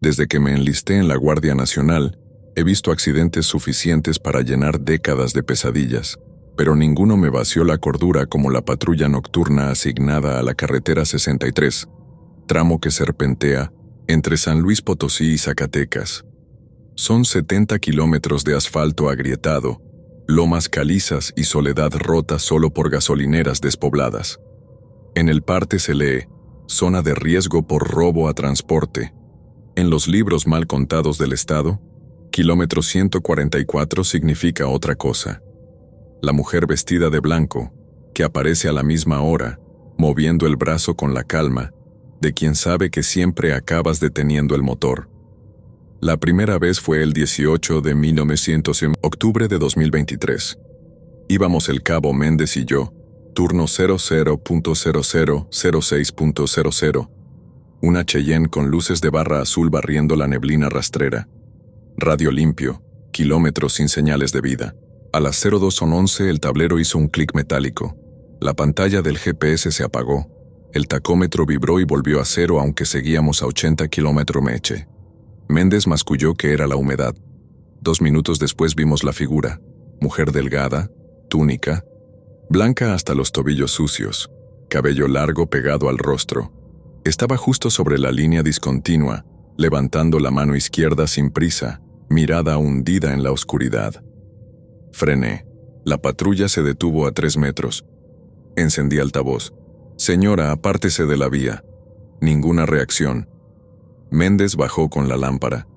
Desde que me enlisté en la Guardia Nacional, he visto accidentes suficientes para llenar décadas de pesadillas, pero ninguno me vació la cordura como la patrulla nocturna asignada a la carretera 63, tramo que serpentea entre San Luis Potosí y Zacatecas. Son 70 kilómetros de asfalto agrietado, lomas calizas y soledad rota solo por gasolineras despobladas. En el parte se lee, zona de riesgo por robo a transporte. En los libros mal contados del Estado, kilómetro 144 significa otra cosa. La mujer vestida de blanco, que aparece a la misma hora, moviendo el brazo con la calma, de quien sabe que siempre acabas deteniendo el motor. La primera vez fue el 18 de 1900 en octubre de 2023. Íbamos el cabo Méndez y yo, turno 00.0006.00, una Cheyenne con luces de barra azul barriendo la neblina rastrera. Radio limpio, kilómetros sin señales de vida. A las 02:11 el tablero hizo un clic metálico. La pantalla del GPS se apagó. El tacómetro vibró y volvió a cero aunque seguíamos a 80 km/h. Méndez masculló que era la humedad. 2 minutos después vimos la figura. Mujer delgada, túnica, blanca hasta los tobillos sucios, cabello largo pegado al rostro. Estaba justo sobre la línea discontinua, levantando la mano izquierda sin prisa, mirada hundida en la oscuridad. Frené. La patrulla se detuvo a 3 metros. Encendí altavoz. «Señora, apártese de la vía». Ninguna reacción. Méndez bajó con la lámpara.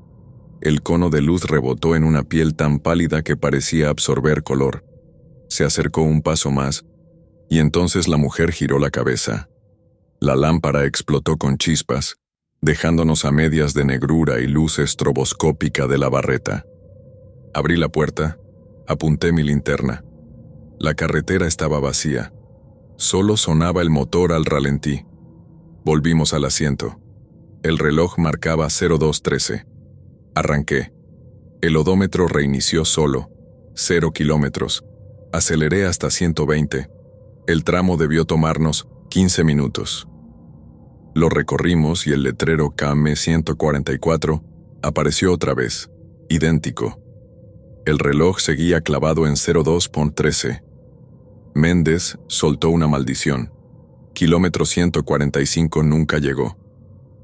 El cono de luz rebotó en una piel tan pálida que parecía absorber color. Se acercó un paso más, y entonces la mujer giró la cabeza. La lámpara explotó con chispas, dejándonos a medias de negrura y luz estroboscópica de la barreta. Abrí la puerta, apunté mi linterna. La carretera estaba vacía. Solo sonaba el motor al ralentí. Volvimos al asiento. El reloj marcaba 02:13. Arranqué. El odómetro reinició solo. 0 kilómetros. Aceleré hasta 120. El tramo debió tomarnos 15 minutos. Lo recorrimos y el letrero KM 144 apareció otra vez, idéntico. El reloj seguía clavado en 02:13. Méndez soltó una maldición. Kilómetro 145 nunca llegó.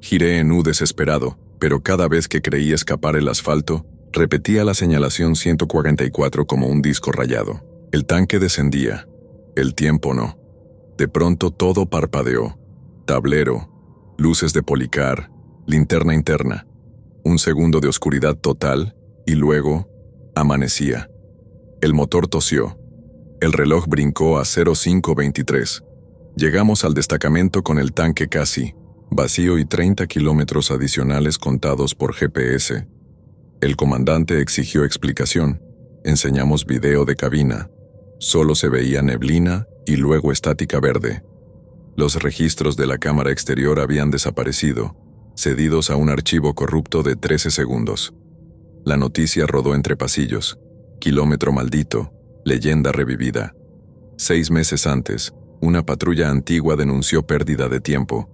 Giré en U desesperado, pero cada vez que creí escapar el asfalto, repetía la señalación 144 como un disco rayado. El tanque descendía. El tiempo no. De pronto todo parpadeó. Tablero, luces de policar, linterna interna. Un segundo de oscuridad total, y luego, amanecía. El motor tosió. El reloj brincó a 05:23. Llegamos al destacamento con el tanque casi vacío y 30 kilómetros adicionales contados por GPS. El comandante exigió explicación. Enseñamos video de cabina. Solo se veía neblina y luego estática verde. Los registros de la cámara exterior habían desaparecido, cedidos a un archivo corrupto de 13 segundos. La noticia rodó entre pasillos. Kilómetro maldito, leyenda revivida. 6 meses antes, una patrulla antigua denunció pérdida de tiempo.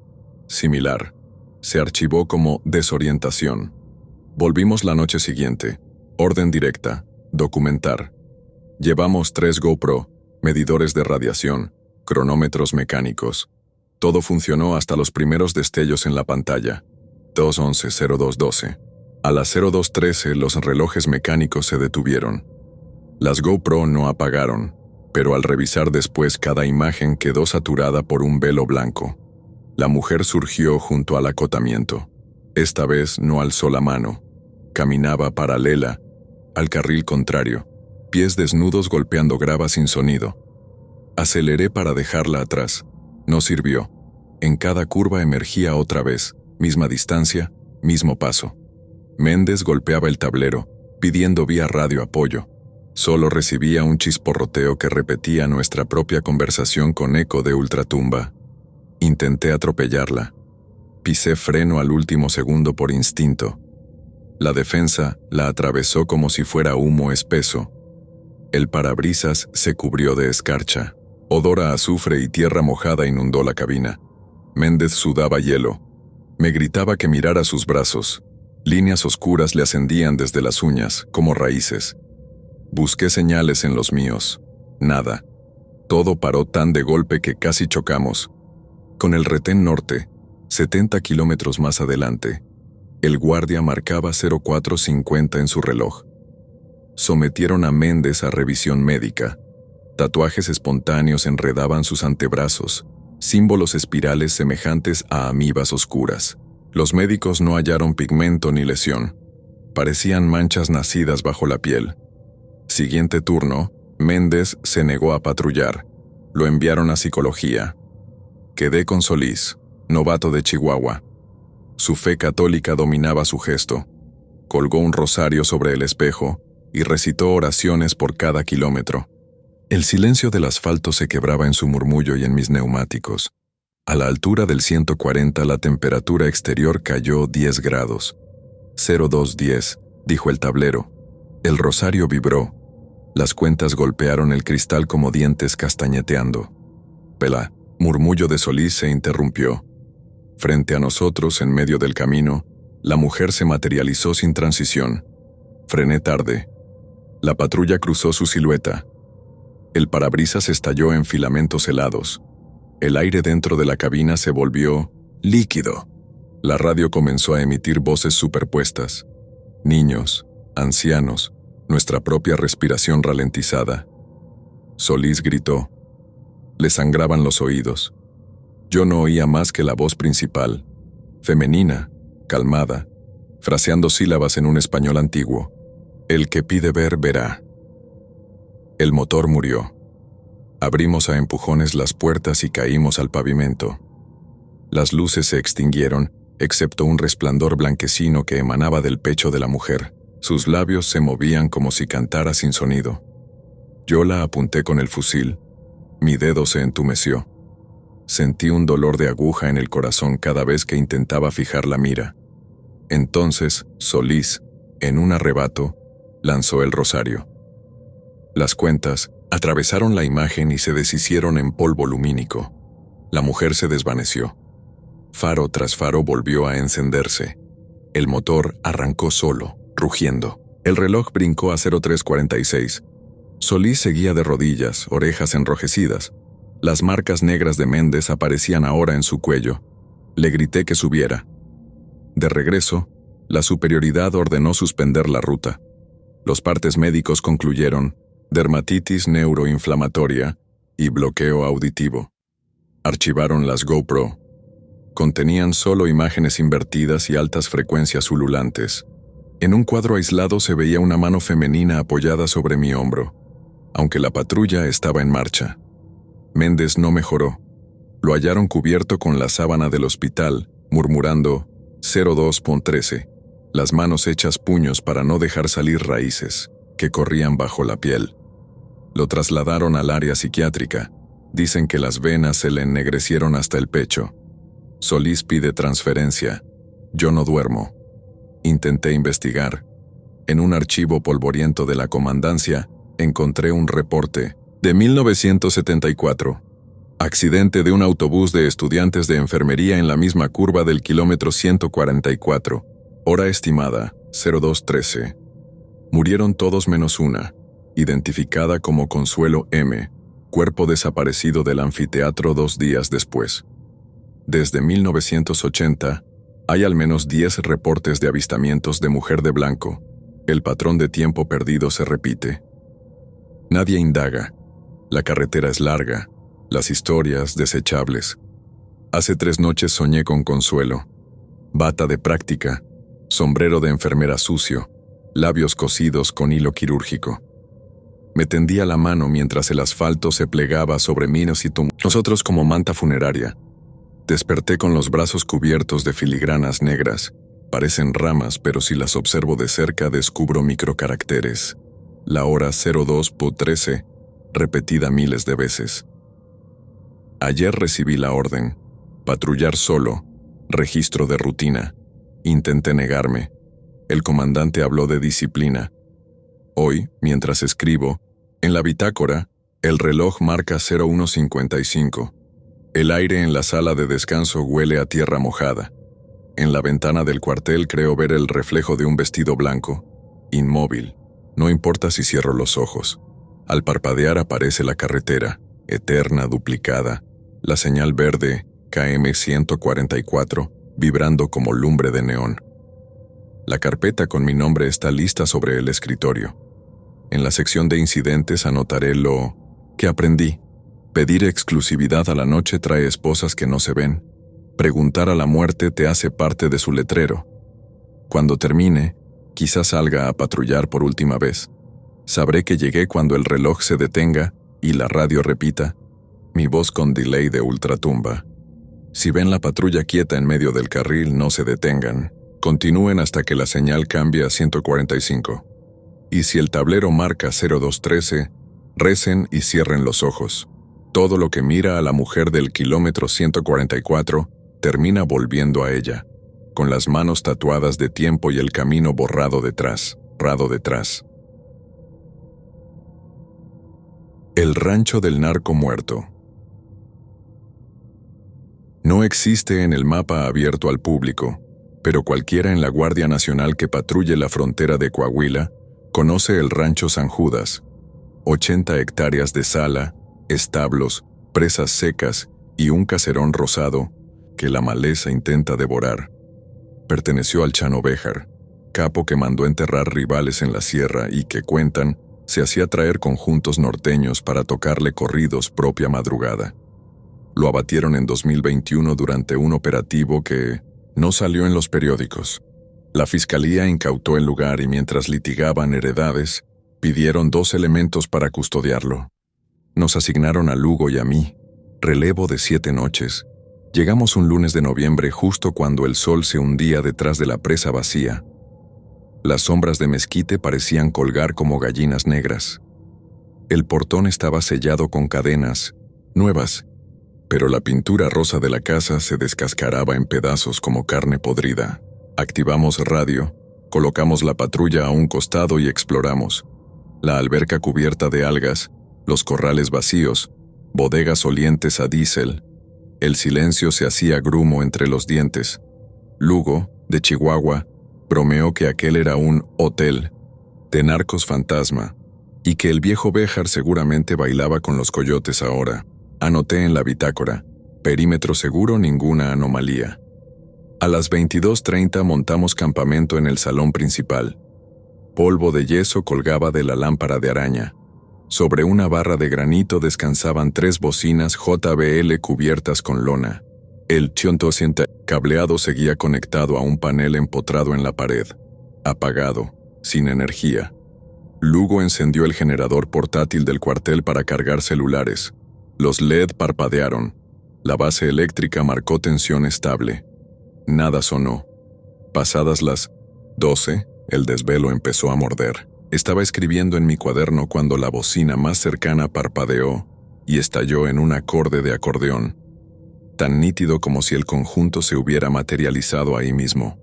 Similar. Se archivó como desorientación. Volvimos la noche siguiente. Orden directa. Documentar. Llevamos 3 GoPro, medidores de radiación, cronómetros mecánicos. Todo funcionó hasta los primeros destellos en la pantalla. 2:11:02:12. A las 02:13 los relojes mecánicos se detuvieron. Las GoPro no apagaron, pero al revisar después cada imagen quedó saturada por un velo blanco. La mujer surgió junto al acotamiento. Esta vez no alzó la mano. Caminaba paralela, al carril contrario, pies desnudos golpeando grava sin sonido. Aceleré para dejarla atrás. No sirvió. En cada curva emergía otra vez, misma distancia, mismo paso. Méndez golpeaba el tablero, pidiendo vía radio apoyo. Solo recibía un chisporroteo que repetía nuestra propia conversación con eco de ultratumba. Intenté atropellarla. Pisé freno al último segundo por instinto. La defensa la atravesó como si fuera humo espeso. El parabrisas se cubrió de escarcha. Odor a azufre y tierra mojada inundó la cabina. Méndez sudaba hielo. Me gritaba que mirara sus brazos. Líneas oscuras le ascendían desde las uñas, como raíces. Busqué señales en los míos. Nada. Todo paró tan de golpe que casi chocamos. Con el retén norte, 70 kilómetros más adelante, el guardia marcaba 0450 en su reloj. Sometieron a Méndez a revisión médica. Tatuajes espontáneos enredaban sus antebrazos, símbolos espirales semejantes a amibas oscuras. Los médicos no hallaron pigmento ni lesión. Parecían manchas nacidas bajo la piel. Siguiente turno, Méndez se negó a patrullar. Lo enviaron a psicología. Quedé con Solís, novato de Chihuahua. Su fe católica dominaba su gesto. Colgó un rosario sobre el espejo y recitó oraciones por cada kilómetro. El silencio del asfalto se quebraba en su murmullo y en mis neumáticos. A la altura del 140 la temperatura exterior cayó 10 grados. 0210, dijo el tablero. El rosario vibró. Las cuentas golpearon el cristal como dientes castañeteando. Pelá, murmullo de Solís se interrumpió. Frente a nosotros, en medio del camino, la mujer se materializó sin transición. Frené tarde. La patrulla cruzó su silueta. El parabrisas estalló en filamentos helados. El aire dentro de la cabina se volvió líquido. La radio comenzó a emitir voces superpuestas. Niños, ancianos, nuestra propia respiración ralentizada. Solís gritó. Le sangraban los oídos. Yo no oía más que la voz principal, femenina, calmada, fraseando sílabas en un español antiguo. El que pide ver, verá. El motor murió. Abrimos a empujones las puertas y caímos al pavimento. Las luces se extinguieron, excepto un resplandor blanquecino que emanaba del pecho de la mujer. Sus labios se movían como si cantara sin sonido. Yo la apunté con el fusil. Mi dedo se entumeció. Sentí un dolor de aguja en el corazón cada vez que intentaba fijar la mira. Entonces, Solís, en un arrebato, lanzó el rosario. Las cuentas atravesaron la imagen y se deshicieron en polvo lumínico. La mujer se desvaneció. Faro tras faro volvió a encenderse. El motor arrancó solo, rugiendo. El reloj brincó a 0346. Solís seguía de rodillas, orejas enrojecidas. Las marcas negras de Méndez aparecían ahora en su cuello. Le grité que subiera. De regreso, la superioridad ordenó suspender la ruta. Los partes médicos concluyeron dermatitis neuroinflamatoria y bloqueo auditivo. Archivaron las GoPro. Contenían solo imágenes invertidas y altas frecuencias ululantes. En un cuadro aislado se veía una mano femenina apoyada sobre mi hombro, aunque la patrulla estaba en marcha. Méndez no mejoró. Lo hallaron cubierto con la sábana del hospital, murmurando 02.13, las manos hechas puños para no dejar salir raíces, que corrían bajo la piel. Lo trasladaron al área psiquiátrica. Dicen que las venas se le ennegrecieron hasta el pecho. Solís pide transferencia. Yo no duermo. Intenté investigar. En un archivo polvoriento de la comandancia, encontré un reporte de 1974. Accidente de un autobús de estudiantes de enfermería en la misma curva del kilómetro 144. Hora estimada, 0213. Murieron todos menos una, identificada como Consuelo M., cuerpo desaparecido del anfiteatro 2 días después. Desde 1980, hay al menos 10 reportes de avistamientos de mujer de blanco. El patrón de tiempo perdido se repite. Nadie indaga. La carretera es larga, las historias desechables. Hace 3 noches soñé con Consuelo. Bata de práctica, sombrero de enfermera sucio, labios cosidos con hilo quirúrgico. Me tendía la mano mientras el asfalto se plegaba sobre minas y nosotros como manta funeraria. Desperté con los brazos cubiertos de filigranas negras. Parecen ramas, pero si las observo de cerca descubro microcaracteres. La hora 02.13, repetida miles de veces. Ayer recibí la orden. Patrullar solo. Registro de rutina. Intenté negarme. El comandante habló de disciplina. Hoy, mientras escribo, en la bitácora, el reloj marca 01:55. El aire en la sala de descanso huele a tierra mojada. En la ventana del cuartel creo ver el reflejo de un vestido blanco, inmóvil. No importa si cierro los ojos. Al parpadear aparece la carretera, eterna, duplicada, la señal verde KM 144, vibrando como lumbre de neón. La carpeta con mi nombre está lista sobre el escritorio. En la sección de incidentes anotaré lo que aprendí. Pedir exclusividad a la noche trae esposas que no se ven. Preguntar a la muerte te hace parte de su letrero. Cuando termine, quizás salga a patrullar por última vez. Sabré que llegué cuando el reloj se detenga y la radio repita, mi voz con delay de ultratumba. Si ven la patrulla quieta en medio del carril, no se detengan. Continúen hasta que la señal cambie a 145. Y si el tablero marca 0213, recen y cierren los ojos. Todo lo que mira a la mujer del kilómetro 144 termina volviendo a ella, con las manos tatuadas de tiempo y el camino borrado detrás. El rancho del narco muerto. No existe en el mapa abierto al público, pero cualquiera en la Guardia Nacional que patrulle la frontera de Coahuila conoce el rancho San Judas. 80 hectáreas de sala, establos, presas secas y un caserón rosado que la maleza intenta devorar. Perteneció al Chano Béjar, capo que mandó enterrar rivales en la sierra y que, cuentan, se hacía traer conjuntos norteños para tocarle corridos propia madrugada. Lo abatieron en 2021 durante un operativo que no salió en los periódicos. La fiscalía incautó el lugar y mientras litigaban heredades, pidieron 2 elementos para custodiarlo. Nos asignaron a Lugo y a mí, relevo de 7 noches. Llegamos un lunes de noviembre justo cuando el sol se hundía detrás de la presa vacía. Las sombras de mezquite parecían colgar como gallinas negras. El portón estaba sellado con cadenas, nuevas, pero la pintura rosa de la casa se descascaraba en pedazos como carne podrida. Activamos radio, colocamos la patrulla a un costado y exploramos. La alberca cubierta de algas, los corrales vacíos, bodegas olientes a diésel. El silencio se hacía grumo entre los dientes. Lugo, de Chihuahua, bromeó que aquel era un hotel de narcos fantasma y que el viejo Béjar seguramente bailaba con los coyotes ahora. Anoté en la bitácora, perímetro seguro, ninguna anomalía. A las 22:30 montamos campamento en el salón principal. Polvo de yeso colgaba de la lámpara de araña. Sobre una barra de granito descansaban 3 bocinas JBL cubiertas con lona. El 180 cableado seguía conectado a un panel empotrado en la pared, apagado, sin energía. Lugo encendió el generador portátil del cuartel para cargar celulares. Los LED parpadearon. La base eléctrica marcó tensión estable. Nada sonó. Pasadas las 12, el desvelo empezó a morder. Estaba escribiendo en mi cuaderno cuando la bocina más cercana parpadeó y estalló en un acorde de acordeón, tan nítido como si el conjunto se hubiera materializado ahí mismo.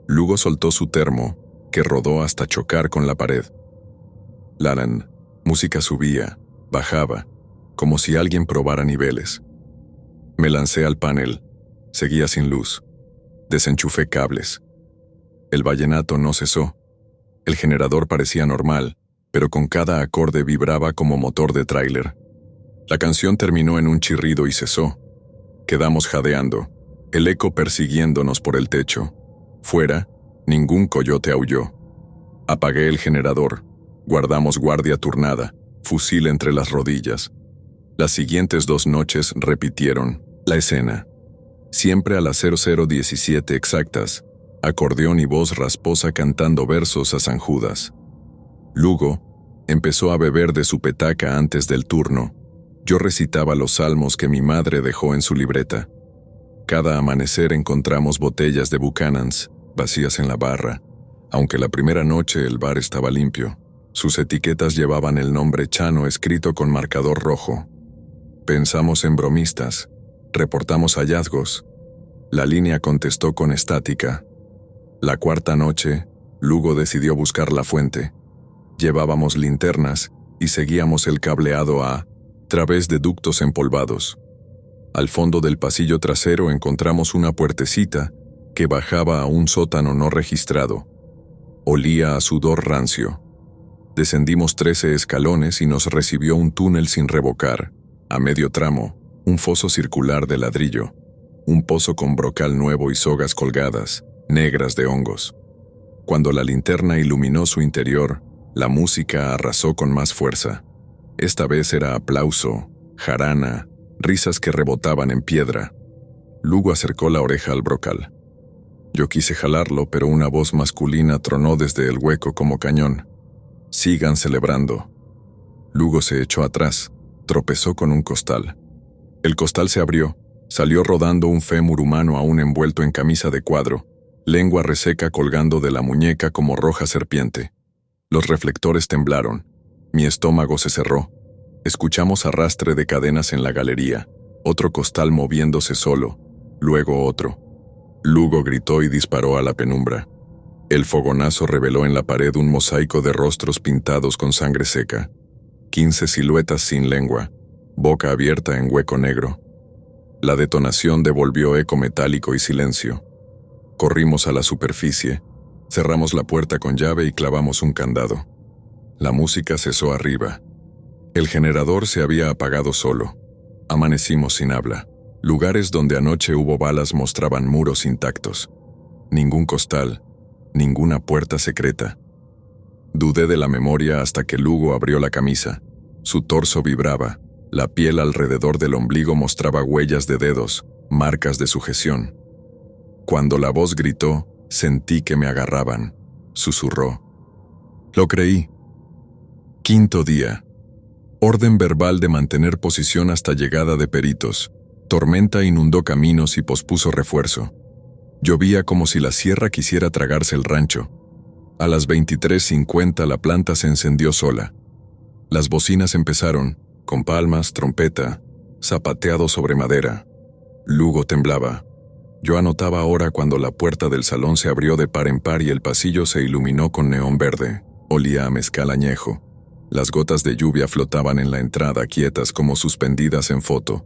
Lugo soltó su termo, que rodó hasta chocar con la pared. Laran, música subía, bajaba, como si alguien probara niveles. Me lancé al panel, seguía sin luz. Desenchufé cables. El vallenato no cesó. El generador parecía normal, pero con cada acorde vibraba como motor de tráiler. La canción terminó en un chirrido y cesó. Quedamos jadeando, el eco persiguiéndonos por el techo. Fuera, ningún coyote aulló. Apagué el generador. Guardamos guardia turnada, fusil entre las rodillas. Las siguientes 2 noches repitieron la escena. Siempre a las 00:17 exactas, acordeón y voz rasposa cantando versos a San Judas. Lugo empezó a beber de su petaca antes del turno. Yo recitaba los salmos que mi madre dejó en su libreta. Cada amanecer encontramos botellas de Buchanan's vacías en la barra, aunque la primera noche el bar estaba limpio. Sus etiquetas llevaban el nombre Chano escrito con marcador rojo. Pensamos en bromistas, reportamos hallazgos. La línea contestó con estática. La 4ª noche, Lugo decidió buscar la fuente. Llevábamos linternas y seguíamos el cableado a través de ductos empolvados. Al fondo del pasillo trasero encontramos una puertecita que bajaba a un sótano no registrado. Olía a sudor rancio. Descendimos 13 escalones y nos recibió un túnel sin revocar. A medio tramo, un foso circular de ladrillo. Un pozo con brocal nuevo y sogas colgadas, negras de hongos. Cuando la linterna iluminó su interior, la música arrasó con más fuerza. Esta vez era aplauso, jarana, risas que rebotaban en piedra. Lugo acercó la oreja al brocal. Yo quise jalarlo, pero una voz masculina tronó desde el hueco como cañón. «Sigan celebrando». Lugo se echó atrás, tropezó con un costal. El costal se abrió, salió rodando un fémur humano aún envuelto en camisa de cuadro, lengua reseca colgando de la muñeca como roja serpiente. Los reflectores temblaron, mi estómago se cerró. Escuchamos arrastre de cadenas en la galería, otro costal moviéndose solo, luego otro. Lugo gritó y disparó a la penumbra. El fogonazo reveló en la pared un mosaico de rostros pintados con sangre seca. 15 siluetas sin lengua, boca abierta en hueco negro. La detonación devolvió eco metálico y silencio. Corrimos a la superficie, cerramos la puerta con llave y clavamos un candado. La música cesó arriba. El generador se había apagado solo. Amanecimos sin habla. Lugares donde anoche hubo balas mostraban muros intactos. Ningún costal, ninguna puerta secreta. Dudé de la memoria hasta que Lugo abrió la camisa. Su torso vibraba, la piel alrededor del ombligo mostraba huellas de dedos, marcas de sujeción. Cuando la voz gritó, sentí que me agarraban. Susurró. Lo creí. Quinto día. Orden verbal de mantener posición hasta llegada de peritos. Tormenta inundó caminos y pospuso refuerzo. Llovía como si la sierra quisiera tragarse el rancho. A las 23:50 la planta se encendió sola. Las bocinas empezaron, con palmas, trompeta, zapateado sobre madera. Lugo temblaba. Yo anotaba ahora cuando la puerta del salón se abrió de par en par y el pasillo se iluminó con neón verde. Olía a mezcal añejo. Las gotas de lluvia flotaban en la entrada quietas como suspendidas en foto.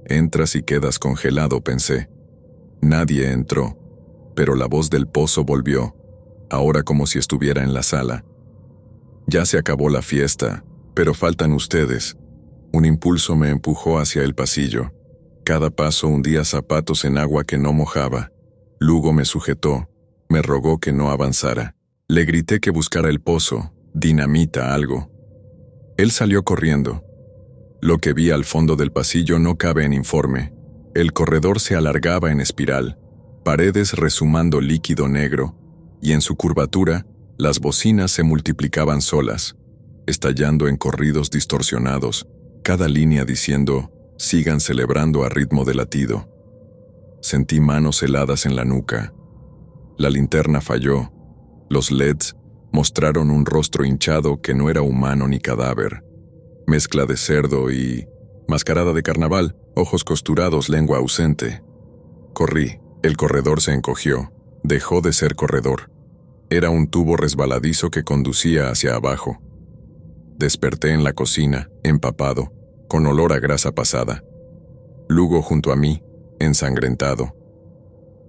Entras y quedas congelado, pensé. Nadie entró, pero la voz del pozo volvió, ahora como si estuviera en la sala. Ya se acabó la fiesta, pero faltan ustedes. Un impulso me empujó hacia el pasillo. Cada paso hundía zapatos en agua que no mojaba. Lugo me sujetó, me rogó que no avanzara. Le grité que buscara el pozo, dinamita, algo. Él salió corriendo. Lo que vi al fondo del pasillo no cabe en informe. El corredor se alargaba en espiral, paredes resumando líquido negro, y en su curvatura, las bocinas se multiplicaban solas, estallando en corridos distorsionados, cada línea diciendo, sigan celebrando a ritmo de latido. Sentí manos heladas en la nuca. La linterna falló. Los LEDs mostraron un rostro hinchado que no era humano ni cadáver. Mezcla de cerdo y mascarada de carnaval, ojos costurados, lengua ausente. Corrí. El corredor se encogió. Dejó de ser corredor. Era un tubo resbaladizo que conducía hacia abajo. Desperté en la cocina, empapado, con olor a grasa pasada. Lugo junto a mí, ensangrentado.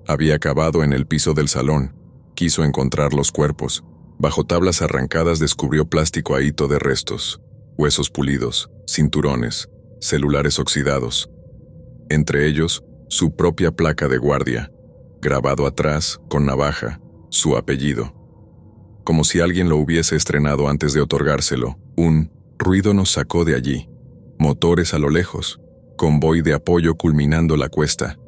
Había cavado en el piso del salón. Quiso encontrar los cuerpos. Bajo tablas arrancadas descubrió plástico ahito de restos, huesos pulidos, cinturones, celulares oxidados. Entre ellos, su propia placa de guardia, grabado atrás, con navaja, su apellido. Como si alguien lo hubiese estrenado antes de otorgárselo, un ruido nos sacó de allí. Motores a lo lejos, convoy de apoyo culminando la cuesta.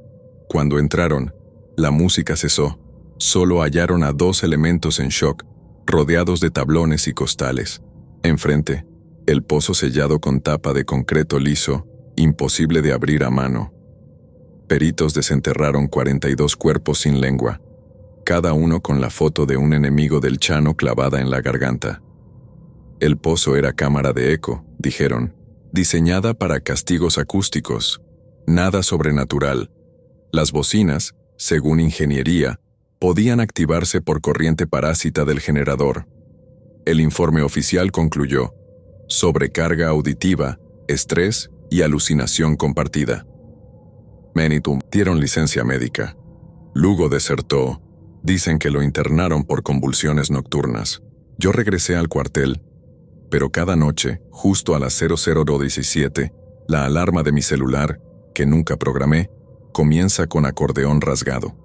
Cuando entraron, la música cesó. Solo hallaron a 2 elementos en shock, rodeados de tablones y costales. Enfrente, el pozo sellado con tapa de concreto liso, imposible de abrir a mano. Peritos desenterraron 42 cuerpos sin lengua, cada uno con la foto de un enemigo del Chano clavada en la garganta. El pozo era cámara de eco, dijeron, diseñada para castigos acústicos, nada sobrenatural. Las bocinas, según ingeniería, podían activarse por corriente parásita del generador. El informe oficial concluyó: sobrecarga auditiva, estrés y alucinación compartida. Menitum dieron licencia médica. Lugo desertó. Dicen que lo internaron por convulsiones nocturnas. Yo regresé al cuartel, pero cada noche, justo a las 00:17, la alarma de mi celular, que nunca programé, comienza con acordeón rasgado.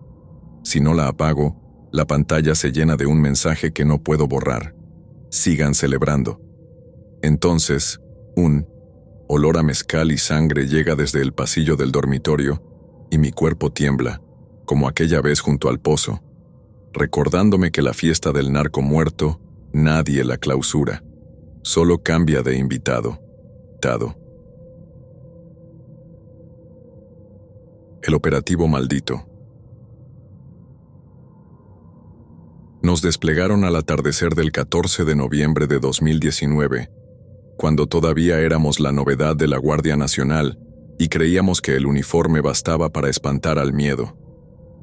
Si no la apago, la pantalla se llena de un mensaje que no puedo borrar. Sigan celebrando. Entonces, un olor a mezcal y sangre llega desde el pasillo del dormitorio y mi cuerpo tiembla, como aquella vez junto al pozo, recordándome que la fiesta del narco muerto, nadie la clausura, solo cambia de invitado. El operativo maldito. Nos desplegaron al atardecer del 14 de noviembre de 2019, cuando todavía éramos la novedad de la Guardia Nacional y creíamos que el uniforme bastaba para espantar al miedo.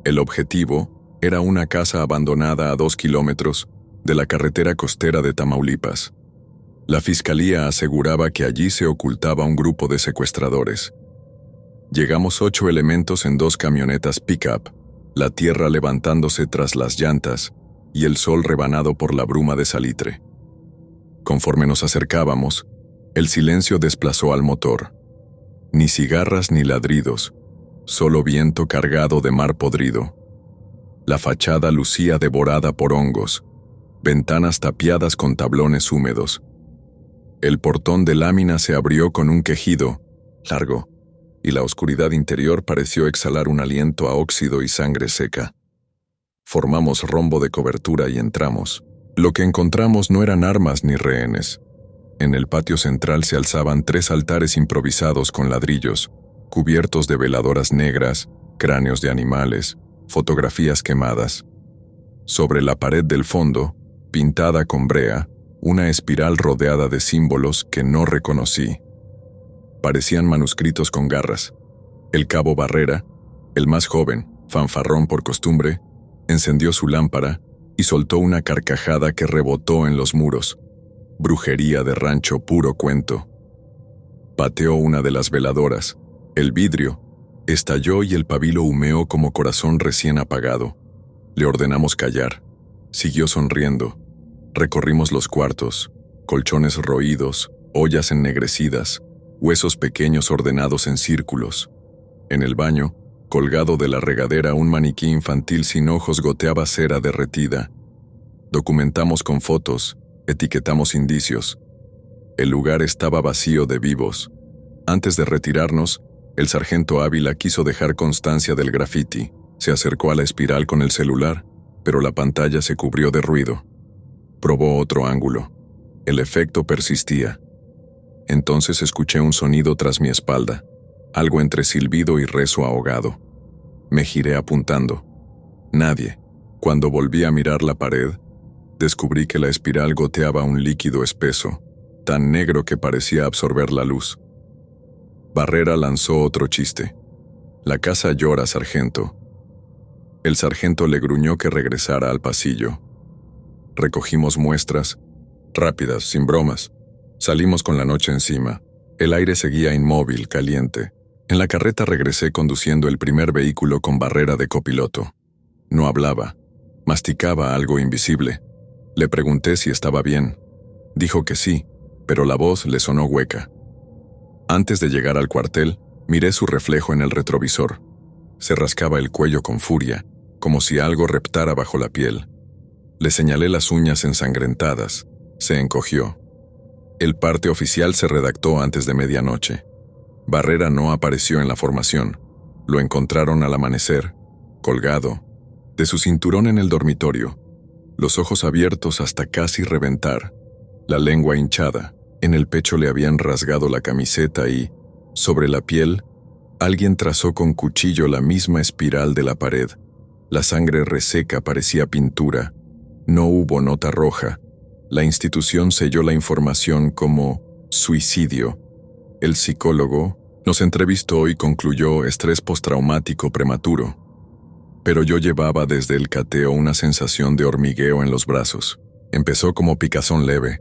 El objetivo era una casa abandonada a 2 kilómetros de la carretera costera de Tamaulipas. La fiscalía aseguraba que allí se ocultaba un grupo de secuestradores. Llegamos 8 elementos en 2 camionetas pick-up, la tierra levantándose tras las llantas y el sol rebanado por la bruma de salitre. Conforme nos acercábamos, el silencio desplazó al motor. Ni cigarras ni ladridos, solo viento cargado de mar podrido. La fachada lucía devorada por hongos, ventanas tapiadas con tablones húmedos. El portón de lámina se abrió con un quejido largo, y la oscuridad interior pareció exhalar un aliento a óxido y sangre seca. Formamos rombo de cobertura y entramos. Lo que encontramos no eran armas ni rehenes. En el patio central se alzaban 3 altares improvisados con ladrillos, cubiertos de veladoras negras, cráneos de animales, fotografías quemadas. Sobre la pared del fondo, pintada con brea, una espiral rodeada de símbolos que no reconocí. Parecían manuscritos con garras. El cabo Barrera, el más joven, fanfarrón por costumbre, encendió su lámpara y soltó una carcajada que rebotó en los muros. Brujería de rancho, puro cuento. Pateó una de las veladoras. El vidrio estalló y el pabilo humeó como corazón recién apagado. Le ordenamos callar. Siguió sonriendo. Recorrimos los cuartos, colchones roídos, ollas ennegrecidas, huesos pequeños ordenados en círculos. En el baño, colgado de la regadera, un maniquí infantil sin ojos goteaba cera derretida. Documentamos con fotos, etiquetamos indicios. El lugar estaba vacío de vivos. Antes de retirarnos, el sargento Ávila quiso dejar constancia del graffiti. Se acercó a la espiral con el celular, pero la pantalla se cubrió de ruido. Probó otro ángulo. El efecto persistía. Entonces escuché un sonido tras mi espalda, algo entre silbido y rezo ahogado. Me giré apuntando. Nadie. Cuando volví a mirar la pared, descubrí que la espiral goteaba un líquido espeso, tan negro que parecía absorber la luz. Barrera lanzó otro chiste. La casa llora, sargento. El sargento le gruñó que regresara al pasillo. Recogimos muestras, rápidas, sin bromas. Salimos con la noche encima. El aire seguía inmóvil, caliente. En la carreta regresé conduciendo el primer vehículo con Barrera de copiloto. No hablaba. Masticaba algo invisible. Le pregunté si estaba bien. Dijo que sí, pero la voz le sonó hueca. Antes de llegar al cuartel, miré su reflejo en el retrovisor. Se rascaba el cuello con furia, como si algo reptara bajo la piel. Le señalé las uñas ensangrentadas. Se encogió. El parte oficial se redactó antes de medianoche. Barrera no apareció en la formación. Lo encontraron al amanecer, colgado, de su cinturón en el dormitorio, los ojos abiertos hasta casi reventar, la lengua hinchada. En el pecho le habían rasgado la camiseta y, sobre la piel, alguien trazó con cuchillo la misma espiral de la pared. La sangre reseca parecía pintura. No hubo nota roja. La institución selló la información como suicidio. El psicólogo nos entrevistó y concluyó estrés postraumático prematuro. Pero yo llevaba desde el cateo una sensación de hormigueo en los brazos. Empezó como picazón leve.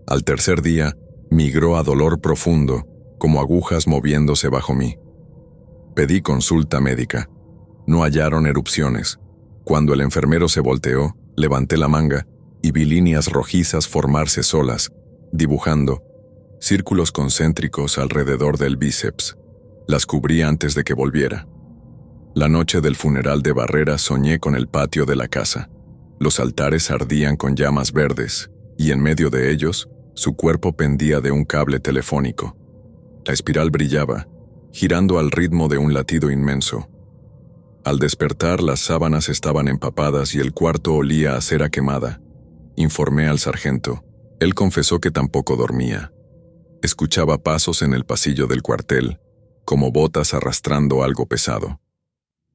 Al tercer día, migró a dolor profundo, como agujas moviéndose bajo mí. Pedí consulta médica. No hallaron erupciones. Cuando el enfermero se volteó, levanté la manga y vi líneas rojizas formarse solas, dibujando círculos concéntricos alrededor del bíceps. Las cubrí antes de que volviera. La noche del funeral de Barrera soñé con el patio de la casa. Los altares ardían con llamas verdes, y en medio de ellos, su cuerpo pendía de un cable telefónico. La espiral brillaba, girando al ritmo de un latido inmenso. Al despertar, las sábanas estaban empapadas y el cuarto olía a cera quemada. Informé al sargento. Él confesó que tampoco dormía. Escuchaba pasos en el pasillo del cuartel, como botas arrastrando algo pesado.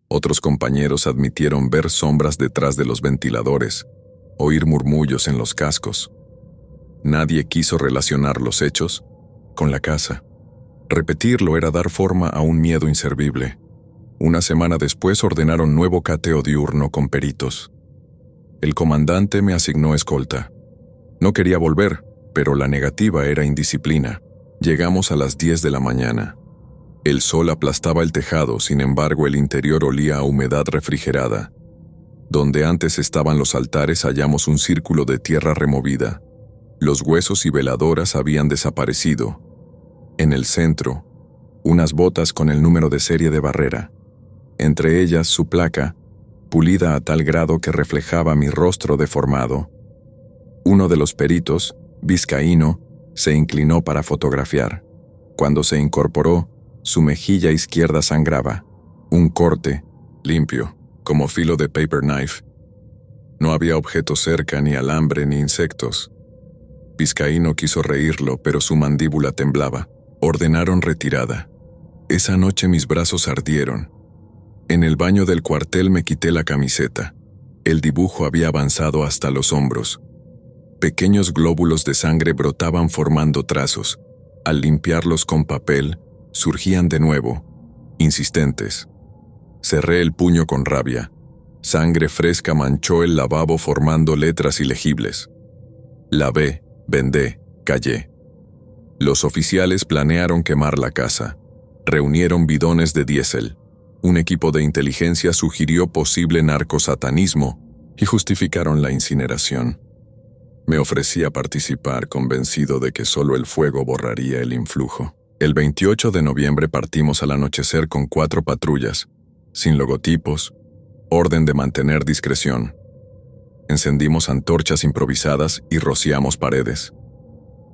Otros compañeros admitieron ver sombras detrás de los ventiladores, oír murmullos en los cascos. Nadie quiso relacionar los hechos con la casa. Repetirlo era dar forma a un miedo inservible. Una semana después ordenaron nuevo cateo diurno con peritos. El comandante me asignó escolta. No quería volver, pero la negativa era indisciplina. Llegamos a las 10 de la mañana. El sol aplastaba el tejado, sin embargo el interior olía a humedad refrigerada. Donde antes estaban los altares hallamos un círculo de tierra removida. Los huesos y veladoras habían desaparecido. En el centro, unas botas con el número de serie de Barrera. Entre ellas su placa, pulida a tal grado que reflejaba mi rostro deformado. Uno de los peritos, vizcaíno, se inclinó para fotografiar. Cuando se incorporó, su mejilla izquierda sangraba. Un corte, limpio, como filo de paper knife. No había objeto cerca, ni alambre, ni insectos. Vizcaíno quiso reírlo, pero su mandíbula temblaba. Ordenaron retirada. Esa noche mis brazos ardieron. En el baño del cuartel me quité la camiseta. El dibujo había avanzado hasta los hombros. Pequeños glóbulos de sangre brotaban formando trazos. Al limpiarlos con papel, surgían de nuevo, insistentes. Cerré el puño con rabia. Sangre fresca manchó el lavabo formando letras ilegibles. Lavé, vendé, callé. Los oficiales planearon quemar la casa. Reunieron bidones de diésel. Un equipo de inteligencia sugirió posible narcosatanismo y justificaron la incineración. Me ofrecí a participar convencido de que solo el fuego borraría el influjo. El 28 de noviembre partimos al anochecer con 4 patrullas, sin logotipos, orden de mantener discreción. Encendimos antorchas improvisadas y rociamos paredes.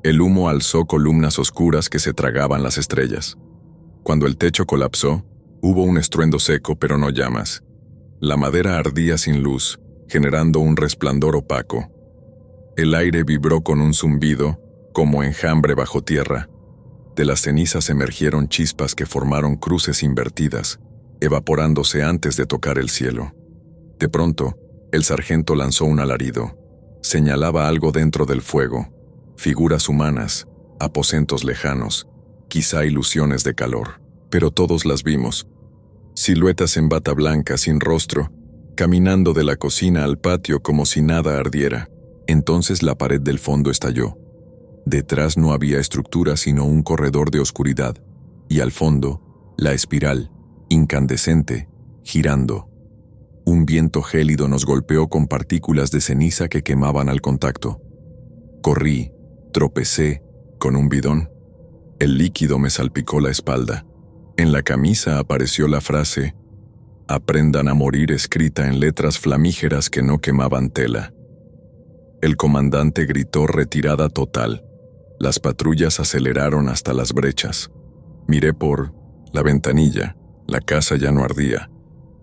El humo alzó columnas oscuras que se tragaban las estrellas. Cuando el techo colapsó, hubo un estruendo seco pero no llamas. La madera ardía sin luz, generando un resplandor opaco. El aire vibró con un zumbido, como enjambre bajo tierra. De las cenizas emergieron chispas que formaron cruces invertidas, evaporándose antes de tocar el cielo. De pronto, el sargento lanzó un alarido. Señalaba algo dentro del fuego, figuras humanas, aposentos lejanos, quizá ilusiones de calor. Pero todos las vimos. Siluetas en bata blanca sin rostro, caminando de la cocina al patio como si nada ardiera. Entonces la pared del fondo estalló. Detrás no había estructura sino un corredor de oscuridad, y al fondo, la espiral, incandescente, girando. Un viento gélido nos golpeó con partículas de ceniza que quemaban al contacto. Corrí, tropecé, con un bidón. El líquido me salpicó la espalda. En la camisa apareció la frase «Aprendan a morir» escrita en letras flamígeras que no quemaban tela. El comandante gritó retirada total. Las patrullas aceleraron hasta las brechas. Miré por la ventanilla. La casa ya no ardía.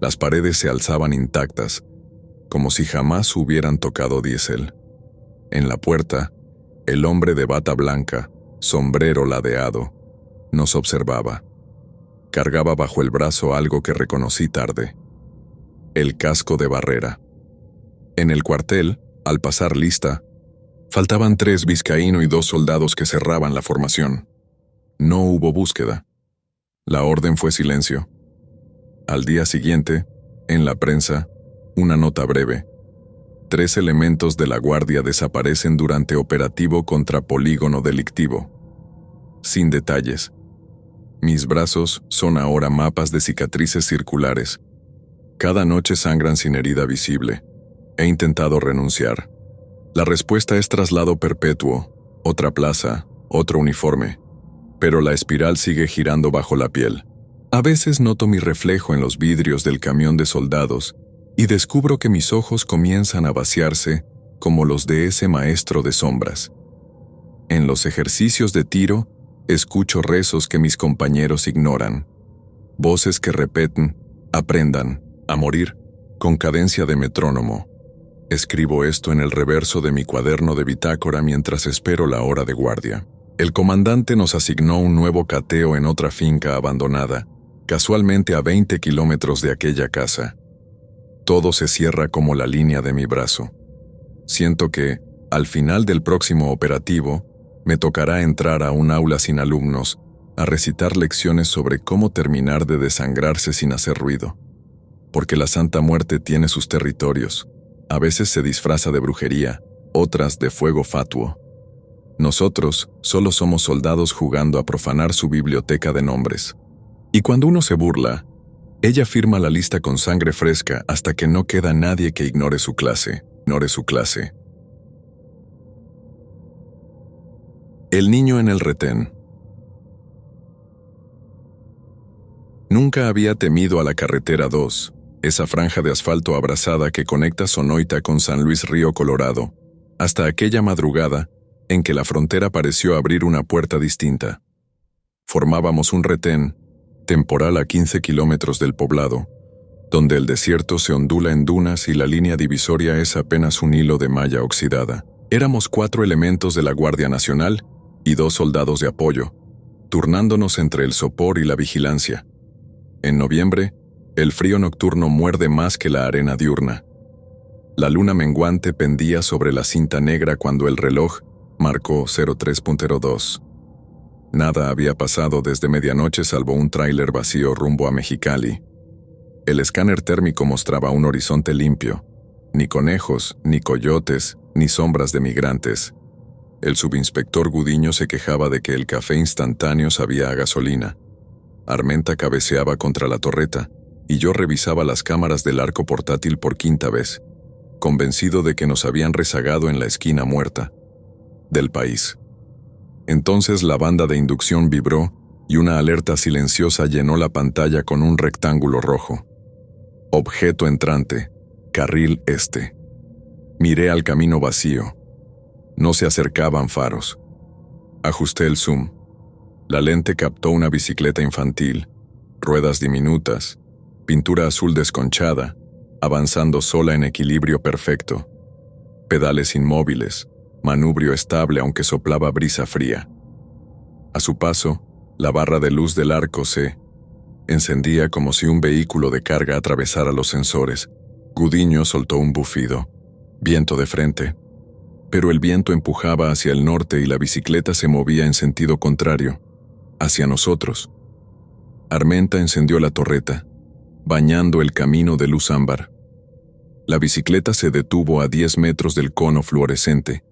Las paredes se alzaban intactas, como si jamás hubieran tocado diésel. En la puerta, el hombre de bata blanca, sombrero ladeado, nos observaba. Cargaba bajo el brazo algo que reconocí tarde. El casco de Barrera. En el cuartel, al pasar lista, faltaban 3 vizcaíno y 2 soldados que cerraban la formación. No hubo búsqueda. La orden fue silencio. Al día siguiente, en la prensa, una nota breve. 3 elementos de la Guardia desaparecen durante operativo contra polígono delictivo. Sin detalles. Mis brazos son ahora mapas de cicatrices circulares. Cada noche sangran sin herida visible. He intentado renunciar. La respuesta es traslado perpetuo, otra plaza, otro uniforme. Pero la espiral sigue girando bajo la piel. A veces noto mi reflejo en los vidrios del camión de soldados y descubro que mis ojos comienzan a vaciarse como los de ese maestro de sombras. En los ejercicios de tiro, escucho rezos que mis compañeros ignoran. Voces que repiten, aprendan a morir, con cadencia de metrónomo. Escribo esto en el reverso de mi cuaderno de bitácora mientras espero la hora de guardia. El comandante nos asignó un nuevo cateo en otra finca abandonada, casualmente a 20 kilómetros de aquella casa. Todo se cierra como la línea de mi brazo. Siento que, al final del próximo operativo, me tocará entrar a un aula sin alumnos, a recitar lecciones sobre cómo terminar de desangrarse sin hacer ruido. Porque la Santa Muerte tiene sus territorios. A veces se disfraza de brujería, otras de fuego fatuo. Nosotros solo somos soldados jugando a profanar su biblioteca de nombres. Y cuando uno se burla, ella firma la lista con sangre fresca hasta que no queda nadie que ignore su clase. El niño en el retén. Nunca había temido a la carretera 2, esa franja de asfalto abrasada que conecta Sonoita con San Luis Río Colorado, hasta aquella madrugada en que la frontera pareció abrir una puerta distinta. Formábamos un retén, temporal a 15 kilómetros del poblado, donde el desierto se ondula en dunas y la línea divisoria es apenas un hilo de malla oxidada. Éramos 4 elementos de la Guardia Nacional y 2 soldados de apoyo, turnándonos entre el sopor y la vigilancia. En noviembre, el frío nocturno muerde más que la arena diurna. La luna menguante pendía sobre la cinta negra cuando el reloj marcó 03.02. Nada había pasado desde medianoche salvo un tráiler vacío rumbo a Mexicali. El escáner térmico mostraba un horizonte limpio. Ni conejos, ni coyotes, ni sombras de migrantes. El subinspector Gudiño se quejaba de que el café instantáneo sabía a gasolina. Armenta cabeceaba contra la torreta, y yo revisaba las cámaras del arco portátil por 5ª vez, convencido de que nos habían rezagado en la esquina muerta del país. Entonces la banda de inducción vibró y una alerta silenciosa llenó la pantalla con un rectángulo rojo. Objeto entrante, carril este. Miré al camino vacío. No se acercaban faros. Ajusté el zoom. La lente captó una bicicleta infantil, ruedas diminutas, pintura azul desconchada, avanzando sola en equilibrio perfecto. Pedales inmóviles, manubrio estable aunque soplaba brisa fría. A su paso, la barra de luz del arco se encendía como si un vehículo de carga atravesara los sensores. Gudiño soltó un bufido. Viento de frente. Pero el viento empujaba hacia el norte y la bicicleta se movía en sentido contrario, hacia nosotros. Armenta encendió la torreta, bañando el camino de luz ámbar. La bicicleta se detuvo a 10 metros del cono fluorescente,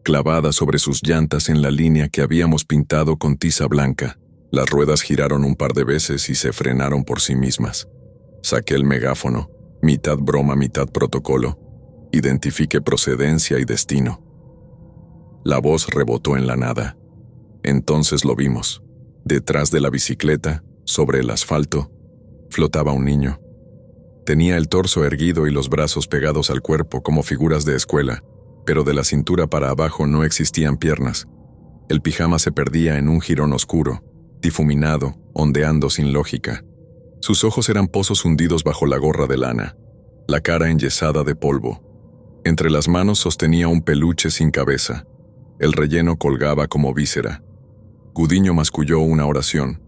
clavada sobre sus llantas en la línea que habíamos pintado con tiza blanca. Las ruedas giraron un par de veces y se frenaron por sí mismas. Saqué el megáfono, mitad broma, mitad protocolo. Identifiqué procedencia y destino. La voz rebotó en la nada. Entonces lo vimos. Detrás de la bicicleta, sobre el asfalto, flotaba un niño. Tenía el torso erguido y los brazos pegados al cuerpo como figuras de escuela, pero de la cintura para abajo no existían piernas. El pijama se perdía en un jirón oscuro, difuminado, ondeando sin lógica. Sus ojos eran pozos hundidos bajo la gorra de lana, la cara enyesada de polvo. Entre las manos sostenía un peluche sin cabeza. El relleno colgaba como víscera. Gudiño masculló una oración.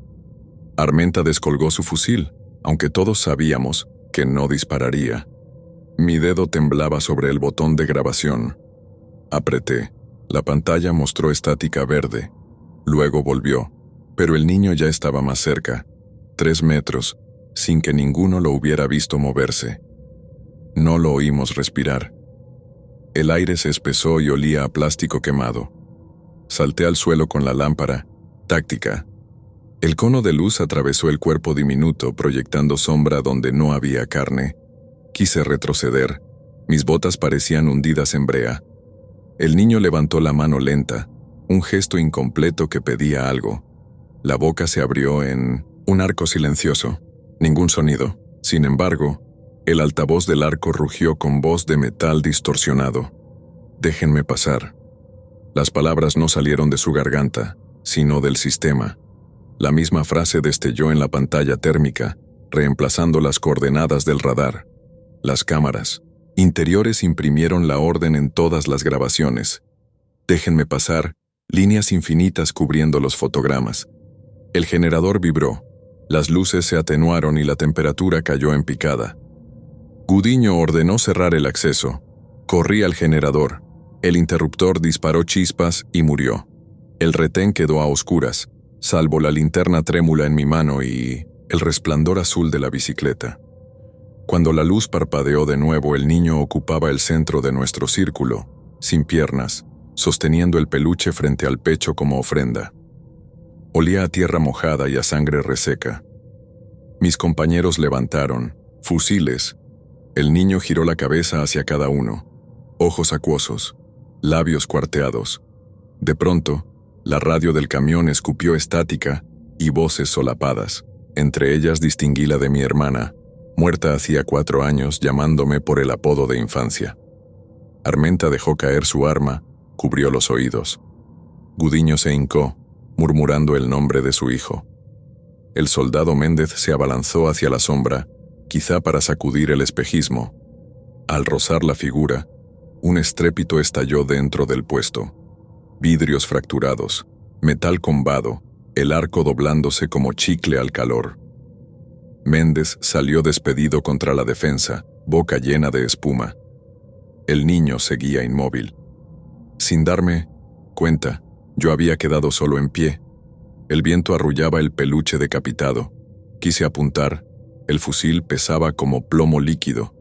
Armenta descolgó su fusil, aunque todos sabíamos que no dispararía. Mi dedo temblaba sobre el botón de grabación. Apreté. La pantalla mostró estática verde. Luego volvió, pero el niño ya estaba más cerca, 3 metros, sin que ninguno lo hubiera visto moverse. No lo oímos respirar. El aire se espesó y olía a plástico quemado. Salté al suelo con la lámpara, táctica. El cono de luz atravesó el cuerpo diminuto proyectando sombra donde no había carne, Quise retroceder. Mis botas parecían hundidas en brea. El niño levantó la mano lenta, un gesto incompleto que pedía algo. La boca se abrió en un arco silencioso. Ningún sonido. Sin embargo, el altavoz del arco rugió con voz de metal distorsionado. «Déjenme pasar». Las palabras no salieron de su garganta, sino del sistema. La misma frase destelló en la pantalla térmica, reemplazando las coordenadas del radar. Las cámaras interiores imprimieron la orden en todas las grabaciones. «Déjenme pasar», líneas infinitas cubriendo los fotogramas. El generador vibró, las luces se atenuaron y la temperatura cayó en picada. Gudiño ordenó cerrar el acceso. Corrí al generador. El interruptor disparó chispas y murió. El retén quedó a oscuras, salvo la linterna trémula en mi mano y el resplandor azul de la bicicleta. Cuando la luz parpadeó de nuevo, el niño ocupaba el centro de nuestro círculo, sin piernas, sosteniendo el peluche frente al pecho como ofrenda. Olía a tierra mojada y a sangre reseca. Mis compañeros levantaron fusiles. El niño giró la cabeza hacia cada uno, ojos acuosos, labios cuarteados. De pronto, la radio del camión escupió estática y voces solapadas. Entre ellas distinguí la de mi hermana, muerta hacía 4 años, llamándome por el apodo de infancia. Armenta dejó caer su arma, cubrió los oídos. Gudiño se hincó, murmurando el nombre de su hijo. El soldado Méndez se abalanzó hacia la sombra, quizá para sacudir el espejismo. Al rozar la figura, un estrépito estalló dentro del puesto. Vidrios fracturados, metal combado, el arco doblándose como chicle al calor. Méndez salió despedido contra la defensa, boca llena de espuma. El niño seguía inmóvil. Sin darme cuenta, yo había quedado solo en pie. El viento arrullaba el peluche decapitado. Quise apuntar. El fusil pesaba como plomo líquido.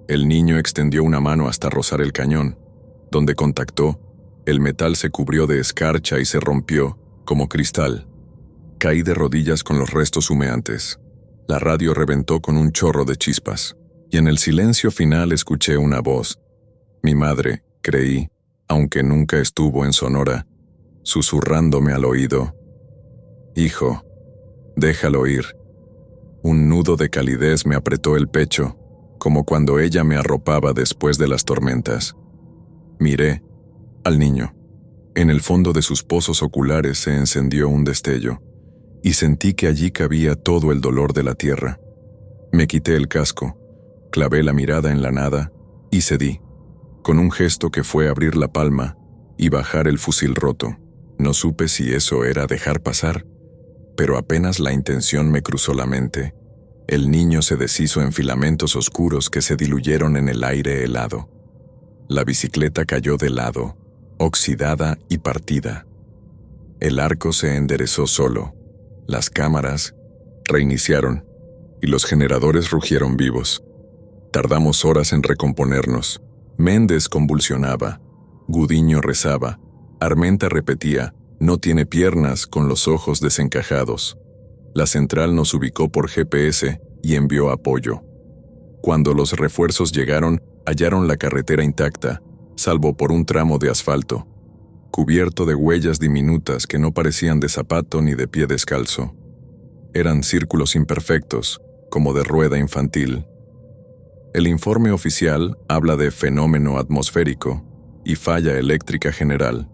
El niño extendió una mano hasta rozar el cañón. Donde contactó, el metal se cubrió de escarcha y se rompió, como cristal. Caí de rodillas con los restos humeantes. La radio reventó con un chorro de chispas. Y en el silencio final escuché una voz. Mi madre, creí, aunque nunca estuvo en Sonora, susurrándome al oído. «Hijo, déjalo ir». Un nudo de calidez me apretó el pecho, como cuando ella me arropaba después de las tormentas. Miré al niño. En el fondo de sus pozos oculares se encendió un destello, y sentí que allí cabía todo el dolor de la tierra. Me quité el casco, clavé la mirada en la nada y cedí, con un gesto que fue abrir la palma y bajar el fusil roto. No supe si eso era dejar pasar, pero apenas la intención me cruzó la mente, el niño se deshizo en filamentos oscuros que se diluyeron en el aire helado. La bicicleta cayó de lado, oxidada y partida. El arco se enderezó solo, las cámaras reiniciaron y los generadores rugieron vivos. Tardamos horas en recomponernos. Méndez convulsionaba, Gudiño rezaba, Armenta repetía, «No tiene piernas», con los ojos desencajados. La central nos ubicó por GPS y envió apoyo. Cuando los refuerzos llegaron, hallaron la carretera intacta, salvo por un tramo de asfalto, cubierto de huellas diminutas que no parecían de zapato ni de pie descalzo. Eran círculos imperfectos, como de rueda infantil. El informe oficial habla de fenómeno atmosférico y falla eléctrica general.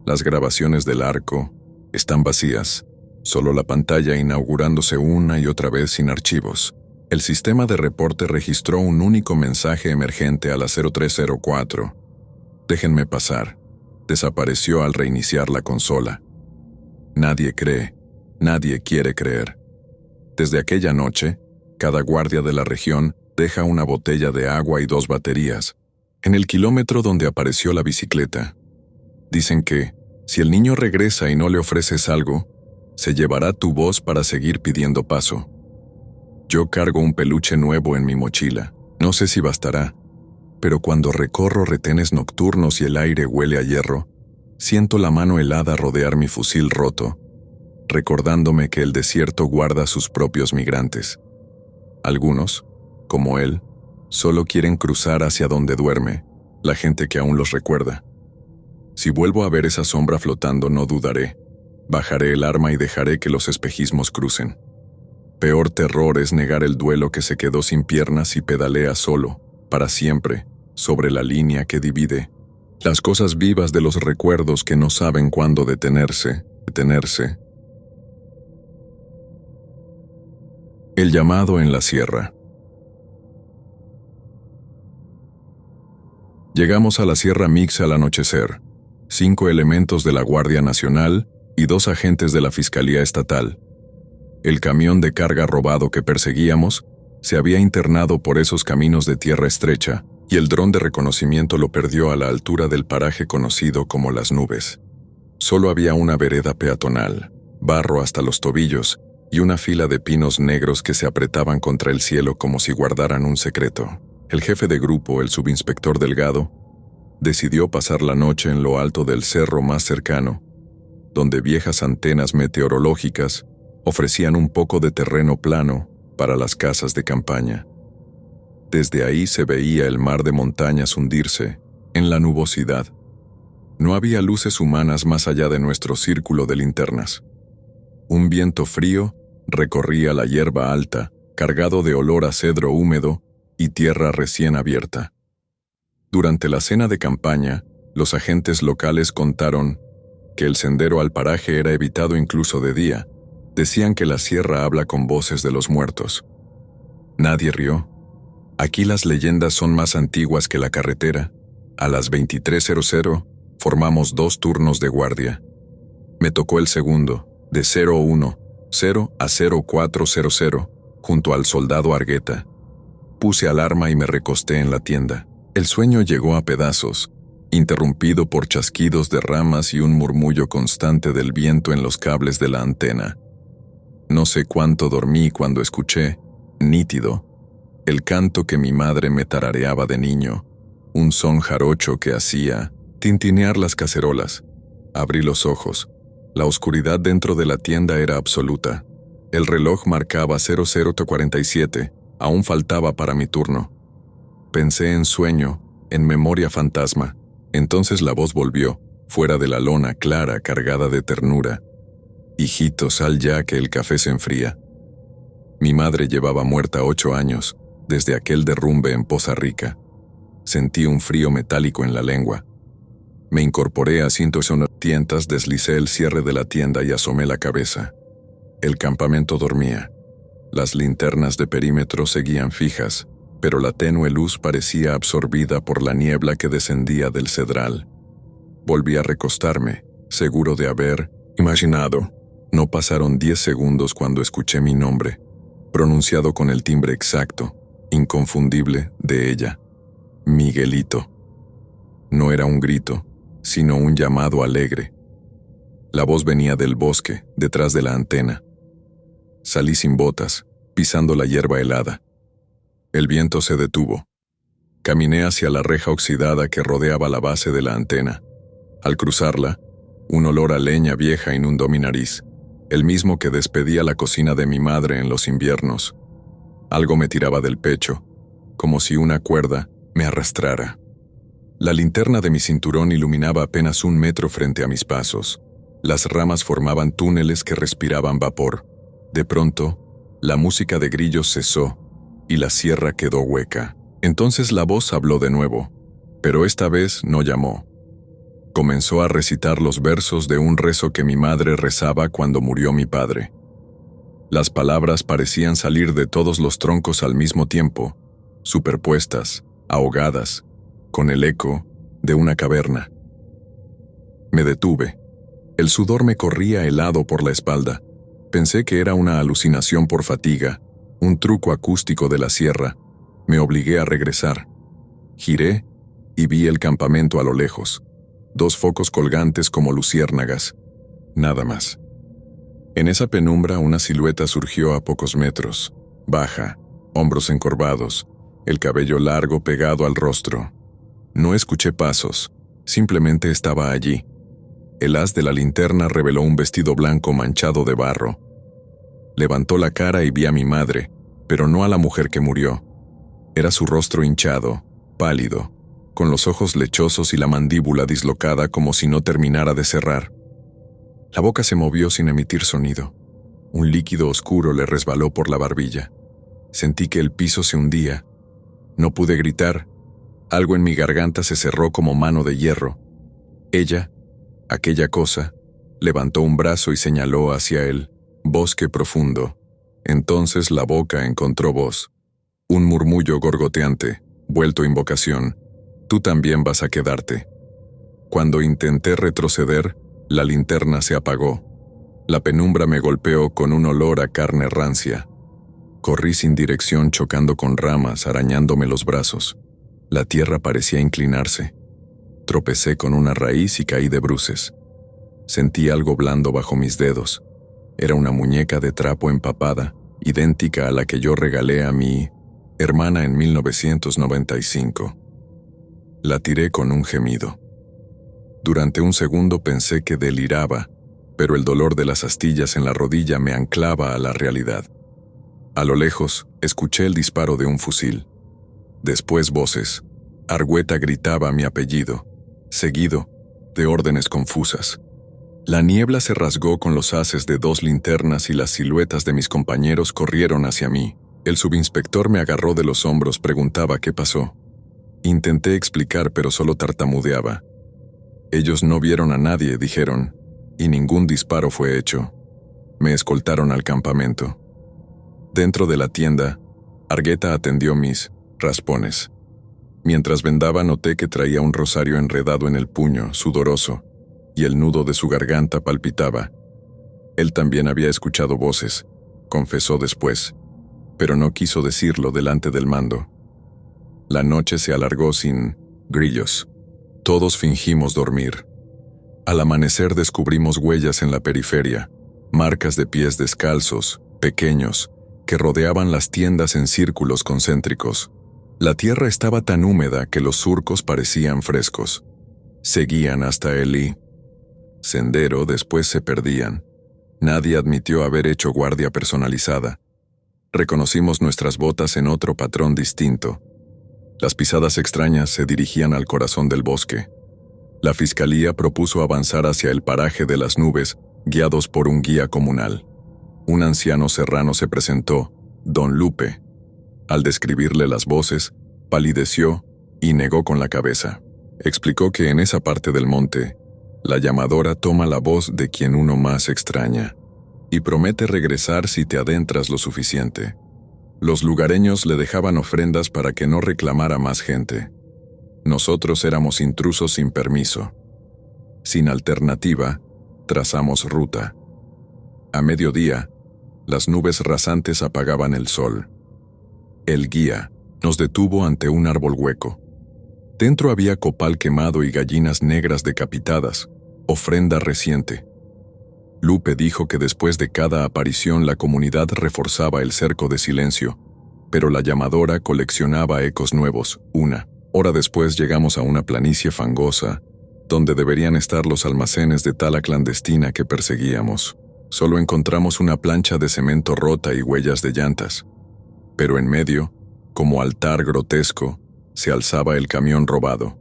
Las grabaciones del arco están vacías, solo la pantalla inaugurándose una y otra vez sin archivos. El sistema de reporte registró un único mensaje emergente a las 0304. «Déjenme pasar». Desapareció al reiniciar la consola. Nadie cree, nadie quiere creer. Desde aquella noche, cada guardia de la región deja una botella de agua y 2 baterías en el kilómetro donde apareció la bicicleta. Dicen que, si el niño regresa y no le ofreces algo, se llevará tu voz para seguir pidiendo paso. Yo cargo un peluche nuevo en mi mochila. No sé si bastará, pero cuando recorro retenes nocturnos y el aire huele a hierro, siento la mano helada rodear mi fusil roto, recordándome que el desierto guarda sus propios migrantes. Algunos, como él, Solo quieren cruzar hacia donde duerme, la gente que aún los recuerda. Si vuelvo a ver esa sombra flotando, no dudaré. Bajaré el arma y dejaré que los espejismos crucen. Peor terror es negar el duelo que se quedó sin piernas y pedalea solo, para siempre, sobre la línea que divide las cosas vivas de los recuerdos que no saben cuándo detenerse. El llamado en la sierra. Llegamos a la Sierra Mix al anochecer. 5 elementos de la Guardia Nacional y 2 agentes de la Fiscalía Estatal. El camión de carga robado que perseguíamos se había internado por esos caminos de tierra estrecha, y el dron de reconocimiento lo perdió a la altura del paraje conocido como Las Nubes. Solo había una vereda peatonal, barro hasta los tobillos, y una fila de pinos negros que se apretaban contra el cielo como si guardaran un secreto. El jefe de grupo, el subinspector Delgado, decidió pasar la noche en lo alto del cerro más cercano, donde viejas antenas meteorológicas ofrecían un poco de terreno plano para las casas de campaña. Desde ahí se veía el mar de montañas hundirse en la nubosidad. No había luces humanas más allá de nuestro círculo de linternas. Un viento frío recorría la hierba alta, cargado de olor a cedro húmedo y tierra recién abierta. Durante la cena de campaña, los agentes locales contaron que el sendero al paraje era evitado incluso de día. Decían que la sierra habla con voces de los muertos. Nadie rió. Aquí las leyendas son más antiguas que la carretera. A las 23:00 formamos 2 turnos de guardia. Me tocó el segundo, de 01:00 a 04:00, junto al soldado Argueta. Puse alarma y me recosté en la tienda. El sueño llegó a pedazos, interrumpido por chasquidos de ramas y un murmullo constante del viento en los cables de la antena. No sé cuánto dormí cuando escuché, nítido, el canto que mi madre me tarareaba de niño, un son jarocho que hacía tintinear las cacerolas. Abrí los ojos. La oscuridad dentro de la tienda era absoluta. El reloj marcaba 00:47, aún faltaba para mi turno. Pensé en sueño, en memoria fantasma. Entonces la voz volvió, fuera de la lona clara, cargada de ternura. «Hijito, sal ya que el café se enfría». Mi madre llevaba muerta 8 años, desde aquel derrumbe en Poza Rica. Sentí un frío metálico en la lengua. Me incorporé a cintos tientas, deslicé el cierre de la tienda y asomé la cabeza. El campamento dormía. Las linternas de perímetro seguían fijas, pero la tenue luz parecía absorbida por la niebla que descendía del cedral. Volví a recostarme, seguro de haber imaginado. No pasaron 10 segundos cuando escuché mi nombre, pronunciado con el timbre exacto, inconfundible, de ella. Miguelito. No era un grito, sino un llamado alegre. La voz venía del bosque, detrás de la antena. Salí sin botas, pisando la hierba helada. El viento se detuvo. Caminé hacia la reja oxidada que rodeaba la base de la antena. Al cruzarla, un olor a leña vieja inundó mi nariz, el mismo que despedía la cocina de mi madre en los inviernos. Algo me tiraba del pecho, como si una cuerda me arrastrara. La linterna de mi cinturón iluminaba apenas 1 metro frente a mis pasos. Las ramas formaban túneles que respiraban vapor. De pronto, la música de grillos cesó y la sierra quedó hueca. Entonces la voz habló de nuevo, pero esta vez no llamó. Comenzó a recitar los versos de un rezo que mi madre rezaba cuando murió mi padre. Las palabras parecían salir de todos los troncos al mismo tiempo, superpuestas, ahogadas, con el eco de una caverna. Me detuve. El sudor me corría helado por la espalda. Pensé que era una alucinación por fatiga, un truco acústico de la sierra. Me obligué a regresar. Giré y vi el campamento a lo lejos. 2 focos colgantes como luciérnagas. Nada más. En esa penumbra una silueta surgió a pocos metros, baja, hombros encorvados, el cabello largo pegado al rostro. No escuché pasos, simplemente estaba allí. El haz de la linterna reveló un vestido blanco manchado de barro. Levantó la cara y vi a mi madre, pero no a la mujer que murió. Era su rostro hinchado, pálido, con los ojos lechosos y la mandíbula dislocada como si no terminara de cerrar. La boca se movió sin emitir sonido. Un líquido oscuro le resbaló por la barbilla. Sentí que el piso se hundía. No pude gritar. Algo en mi garganta se cerró como mano de hierro. Ella, aquella cosa, levantó un brazo y señaló hacia el bosque profundo. Entonces la boca encontró voz. Un murmullo gorgoteante, vuelto invocación. Tú también vas a quedarte. Cuando intenté retroceder, la linterna se apagó. La penumbra me golpeó con un olor a carne rancia. Corrí sin dirección chocando con ramas, arañándome los brazos. La tierra parecía inclinarse. Tropecé con una raíz y caí de bruces. Sentí algo blando bajo mis dedos. Era una muñeca de trapo empapada, idéntica a la que yo regalé a mi hermana en 1995. La tiré con un gemido. Durante un segundo pensé que deliraba, pero el dolor de las astillas en la rodilla me anclaba a la realidad. A lo lejos, escuché el disparo de un fusil. Después voces. Argüeta gritaba mi apellido, seguido de órdenes confusas. La niebla se rasgó con los haces de 2 linternas y las siluetas de mis compañeros corrieron hacia mí. El subinspector me agarró de los hombros, preguntaba qué pasó. Intenté explicar, pero solo tartamudeaba. Ellos no vieron a nadie, dijeron, y ningún disparo fue hecho. Me escoltaron al campamento. Dentro de la tienda, Argueta atendió mis raspones. Mientras vendaba noté que traía un rosario enredado en el puño, sudoroso, y el nudo de su garganta palpitaba. Él también había escuchado voces, confesó después, pero no quiso decirlo delante del mando. La noche se alargó sin grillos. Todos fingimos dormir. Al amanecer descubrimos huellas en la periferia, marcas de pies descalzos, pequeños, que rodeaban las tiendas en círculos concéntricos. La tierra estaba tan húmeda que los surcos parecían frescos. Seguían hasta el sendero, después se perdían. Nadie admitió haber hecho guardia personalizada. Reconocimos nuestras botas en otro patrón distinto. Las pisadas extrañas se dirigían al corazón del bosque. La fiscalía propuso avanzar hacia el paraje de las nubes, guiados por un guía comunal. Un anciano serrano se presentó, Don Lupe. Al describirle las voces, palideció y negó con la cabeza. Explicó que en esa parte del monte, la llamadora toma la voz de quien uno más extraña, y promete regresar si te adentras lo suficiente. Los lugareños le dejaban ofrendas para que no reclamara más gente. Nosotros éramos intrusos sin permiso. Sin alternativa, trazamos ruta. A mediodía, las nubes rasantes apagaban el sol. El guía nos detuvo ante un árbol hueco. Dentro había copal quemado y gallinas negras decapitadas, ofrenda reciente. Lupe dijo que después de cada aparición la comunidad reforzaba el cerco de silencio, pero la llamadora coleccionaba ecos nuevos. 1 hora después llegamos a una planicie fangosa, donde deberían estar los almacenes de tala clandestina que perseguíamos. Solo encontramos una plancha de cemento rota y huellas de llantas. Pero en medio, como altar grotesco, se alzaba el camión robado,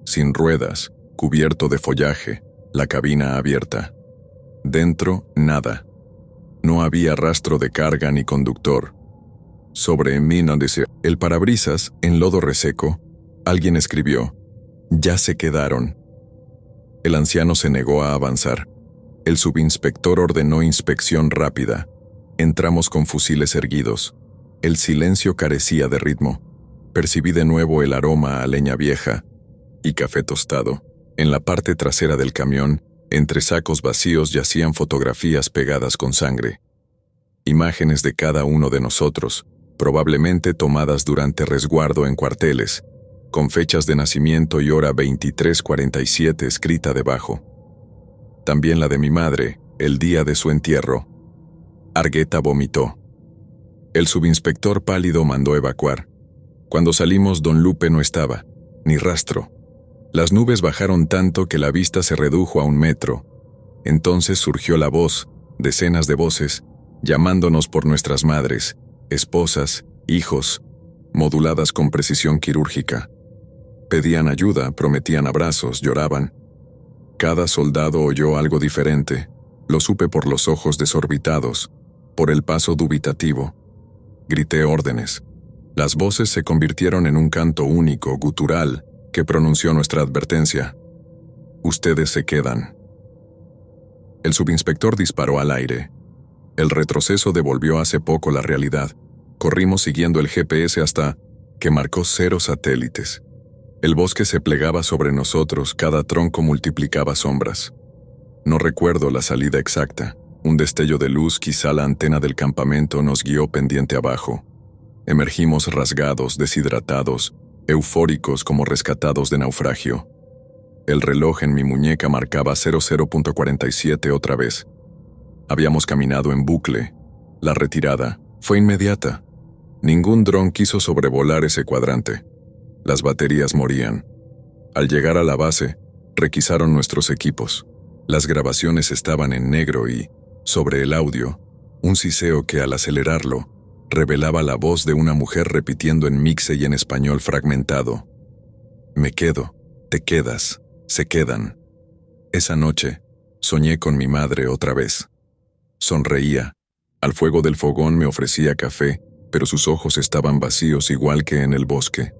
sin ruedas, cubierto de follaje, la cabina abierta. Dentro, nada. No había rastro de carga ni conductor. Sobre mí no dice, el parabrisas, en lodo reseco, alguien escribió, «Ya se quedaron». El anciano se negó a avanzar. El subinspector ordenó inspección rápida. Entramos con fusiles erguidos. El silencio carecía de ritmo. Percibí de nuevo el aroma a leña vieja y café tostado. En la parte trasera del camión, entre sacos vacíos yacían fotografías pegadas con sangre. Imágenes de cada uno de nosotros, probablemente tomadas durante resguardo en cuarteles, con fechas de nacimiento y hora 23:47 escrita debajo. También la de mi madre, el día de su entierro. Argueta vomitó. El subinspector pálido mandó evacuar. Cuando salimos, Don Lupe no estaba, ni rastro. Las nubes bajaron tanto que la vista se redujo a 1 metro. Entonces surgió la voz, decenas de voces, llamándonos por nuestras madres, esposas, hijos, moduladas con precisión quirúrgica. Pedían ayuda, prometían abrazos, lloraban. Cada soldado oyó algo diferente. Lo supe por los ojos desorbitados, por el paso dubitativo. Grité órdenes. Las voces se convirtieron en un canto único, gutural, que pronunció nuestra advertencia. Ustedes se quedan. El subinspector disparó al aire. El retroceso devolvió hace poco la realidad. Corrimos siguiendo el GPS hasta que marcó 0 satélites. El bosque se plegaba sobre nosotros, cada tronco multiplicaba sombras. No recuerdo la salida exacta. Un destello de luz, quizá la antena del campamento, nos guió pendiente abajo. Emergimos rasgados, deshidratados, eufóricos como rescatados de naufragio. El reloj en mi muñeca marcaba 00.47 otra vez. Habíamos caminado en bucle. La retirada fue inmediata. Ningún dron quiso sobrevolar ese cuadrante. Las baterías morían. Al llegar a la base, requisaron nuestros equipos. Las grabaciones estaban en negro y, sobre el audio, un siseo que al acelerarlo, revelaba la voz de una mujer repitiendo en mixe y en español fragmentado. Me quedo, te quedas, se quedan. Esa noche, soñé con mi madre otra vez. Sonreía. Al fuego del fogón me ofrecía café, pero sus ojos estaban vacíos igual que en el bosque.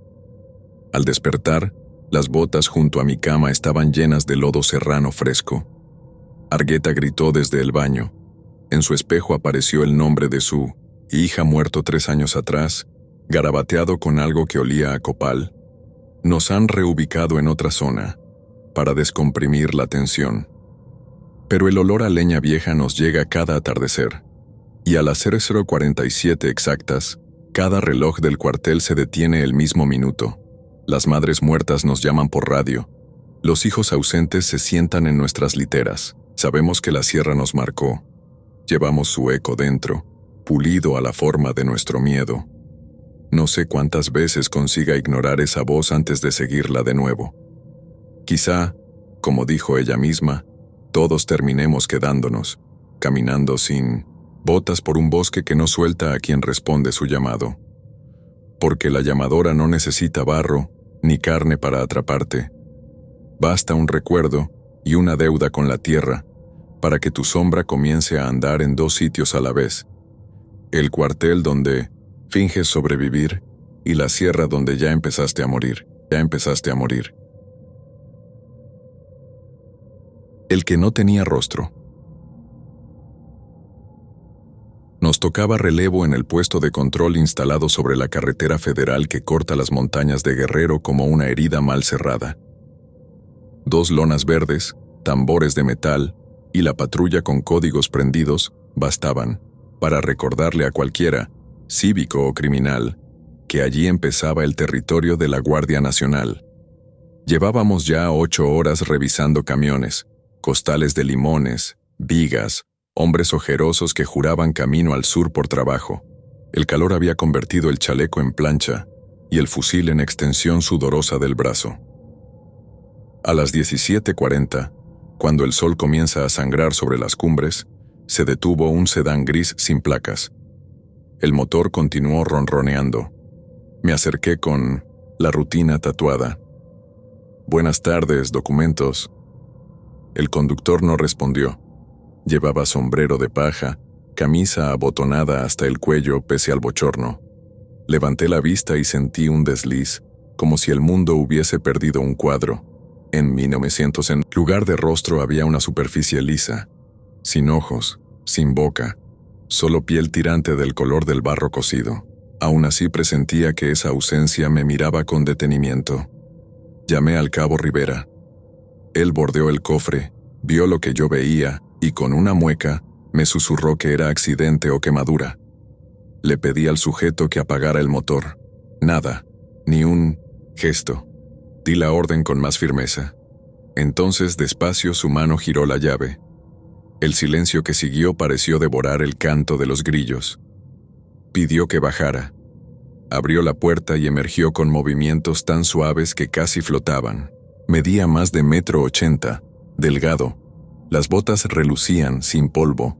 Al despertar, las botas junto a mi cama estaban llenas de lodo serrano fresco. Argueta gritó desde el baño. En su espejo apareció el nombre de su hija muerto 3 años atrás, garabateado con algo que olía a copal. Nos han reubicado en otra zona, para descomprimir la tensión. Pero el olor a leña vieja nos llega cada atardecer. Y a las 00:47 exactas, cada reloj del cuartel se detiene el mismo minuto. Las madres muertas nos llaman por radio. Los hijos ausentes se sientan en nuestras literas. Sabemos que la sierra nos marcó. Llevamos su eco dentro, pulido a la forma de nuestro miedo. No sé cuántas veces consiga ignorar esa voz antes de seguirla de nuevo. Quizá, como dijo ella misma, todos terminemos quedándonos, caminando sin botas por un bosque que no suelta a quien responde su llamado. Porque la llamadora no necesita barro ni carne para atraparte. Basta un recuerdo y una deuda con la tierra para que tu sombra comience a andar en 2 sitios a la vez. El cuartel donde finges sobrevivir y la sierra donde ya empezaste a morir. El que no tenía rostro. Nos tocaba relevo en el puesto de control instalado sobre la carretera federal que corta las montañas de Guerrero como una herida mal cerrada. 2 lonas verdes, tambores de metal y la patrulla con códigos prendidos bastaban para recordarle a cualquiera, cívico o criminal, que allí empezaba el territorio de la Guardia Nacional. Llevábamos ya 8 horas revisando camiones, costales de limones, vigas, hombres ojerosos que juraban camino al sur por trabajo. El calor había convertido el chaleco en plancha y el fusil en extensión sudorosa del brazo. A las 17:40, cuando el sol comienza a sangrar sobre las cumbres, se detuvo un sedán gris sin placas. El motor continuó ronroneando. Me acerqué con la rutina tatuada. «Buenas tardes, documentos». El conductor no respondió. Llevaba sombrero de paja, camisa abotonada hasta el cuello pese al bochorno. Levanté la vista y sentí un desliz, como si el mundo hubiese perdido un cuadro. En 1900, en lugar de rostro había una superficie lisa, sin ojos, sin boca, solo piel tirante del color del barro cocido. Aún así presentía que esa ausencia me miraba con detenimiento. Llamé al cabo Rivera. Él bordeó el cofre, vio lo que yo veía y con una mueca me susurró que era accidente o quemadura. Le pedí al sujeto que apagara el motor. Nada, ni un gesto. Di la orden con más firmeza. Entonces despacio su mano giró la llave. El silencio que siguió pareció devorar el canto de los grillos. Pidió que bajara. Abrió la puerta y emergió con movimientos tan suaves que casi flotaban. Medía más de 1,80 m, delgado. Las botas relucían, sin polvo.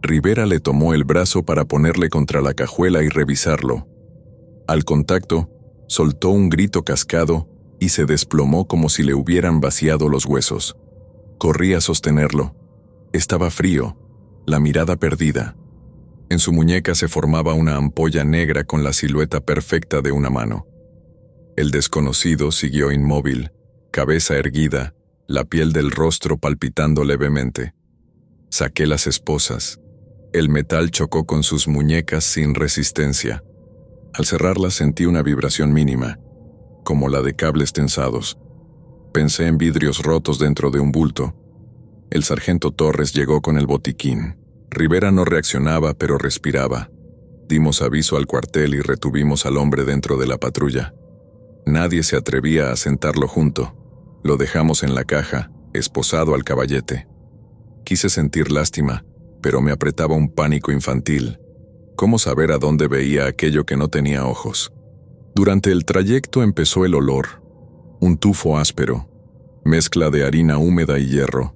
Rivera le tomó el brazo para ponerle contra la cajuela y revisarlo. Al contacto, soltó un grito cascado y se desplomó como si le hubieran vaciado los huesos. Corrí a sostenerlo. Estaba frío, la mirada perdida. En su muñeca se formaba una ampolla negra con la silueta perfecta de una mano. El desconocido siguió inmóvil, cabeza erguida, la piel del rostro palpitando levemente. Saqué las esposas. El metal chocó con sus muñecas sin resistencia. Al cerrarlas sentí una vibración mínima, como la de cables tensados. Pensé en vidrios rotos dentro de un bulto. El sargento Torres llegó con el botiquín. Rivera no reaccionaba, pero respiraba. Dimos aviso al cuartel y retuvimos al hombre dentro de la patrulla. Nadie se atrevía a sentarlo junto. Lo dejamos en la caja, esposado al caballete. Quise sentir lástima, pero me apretaba un pánico infantil. ¿Cómo saber a dónde veía aquello que no tenía ojos? Durante el trayecto empezó el olor. Un tufo áspero, mezcla de harina húmeda y hierro.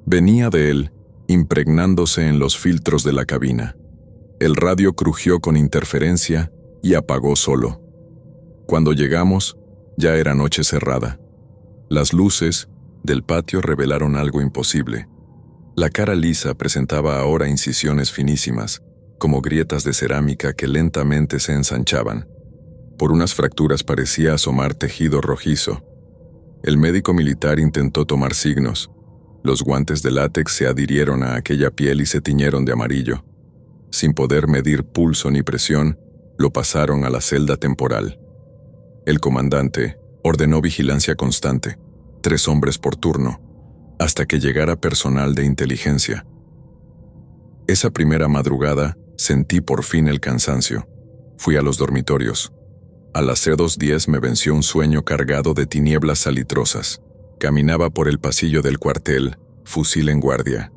Venía de él, impregnándose en los filtros de la cabina. El radio crujió con interferencia y apagó solo. Cuando llegamos, ya era noche cerrada. Las luces del patio revelaron algo imposible. La cara lisa presentaba ahora incisiones finísimas, como grietas de cerámica que lentamente se ensanchaban. Por unas fracturas parecía asomar tejido rojizo. El médico militar intentó tomar signos. Los guantes de látex se adhirieron a aquella piel y se tiñeron de amarillo. Sin poder medir pulso ni presión, lo pasaron a la celda temporal. El comandante ordenó vigilancia constante, 3 hombres por turno, hasta que llegara personal de inteligencia. Esa primera madrugada sentí por fin el cansancio. Fui a los dormitorios. A las 02:10 me venció un sueño cargado de tinieblas salitrosas. Caminaba por el pasillo del cuartel, fusil en guardia.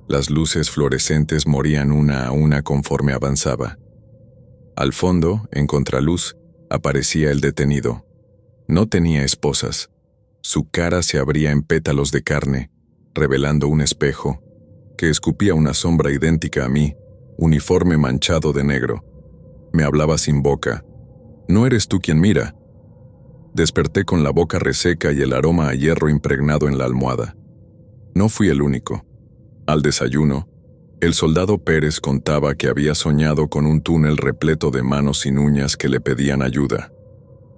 Las luces fluorescentes morían una a una conforme avanzaba. Al fondo, en contraluz, aparecía el detenido. No tenía esposas. Su cara se abría en pétalos de carne, revelando un espejo, que escupía una sombra idéntica a mí, uniforme manchado de negro. Me hablaba sin boca. «No eres tú quien mira». Desperté con la boca reseca y el aroma a hierro impregnado en la almohada. No fui el único. Al desayuno, el soldado Pérez contaba que había soñado con un túnel repleto de manos sin uñas que le pedían ayuda.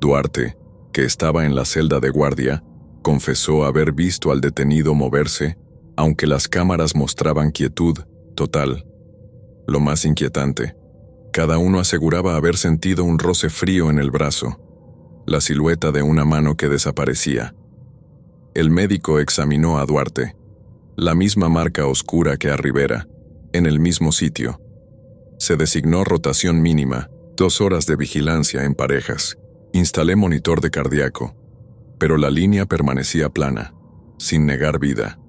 Duarte, que estaba en la celda de guardia, confesó haber visto al detenido moverse, aunque las cámaras mostraban quietud total. Lo más inquietante, cada uno aseguraba haber sentido un roce frío en el brazo, la silueta de una mano que desaparecía. El médico examinó a Duarte. La misma marca oscura que a Rivera, en el mismo sitio. Se designó rotación mínima, 2 horas de vigilancia en parejas. Instalé monitor de cardíaco, pero la línea permanecía plana, sin negar vida.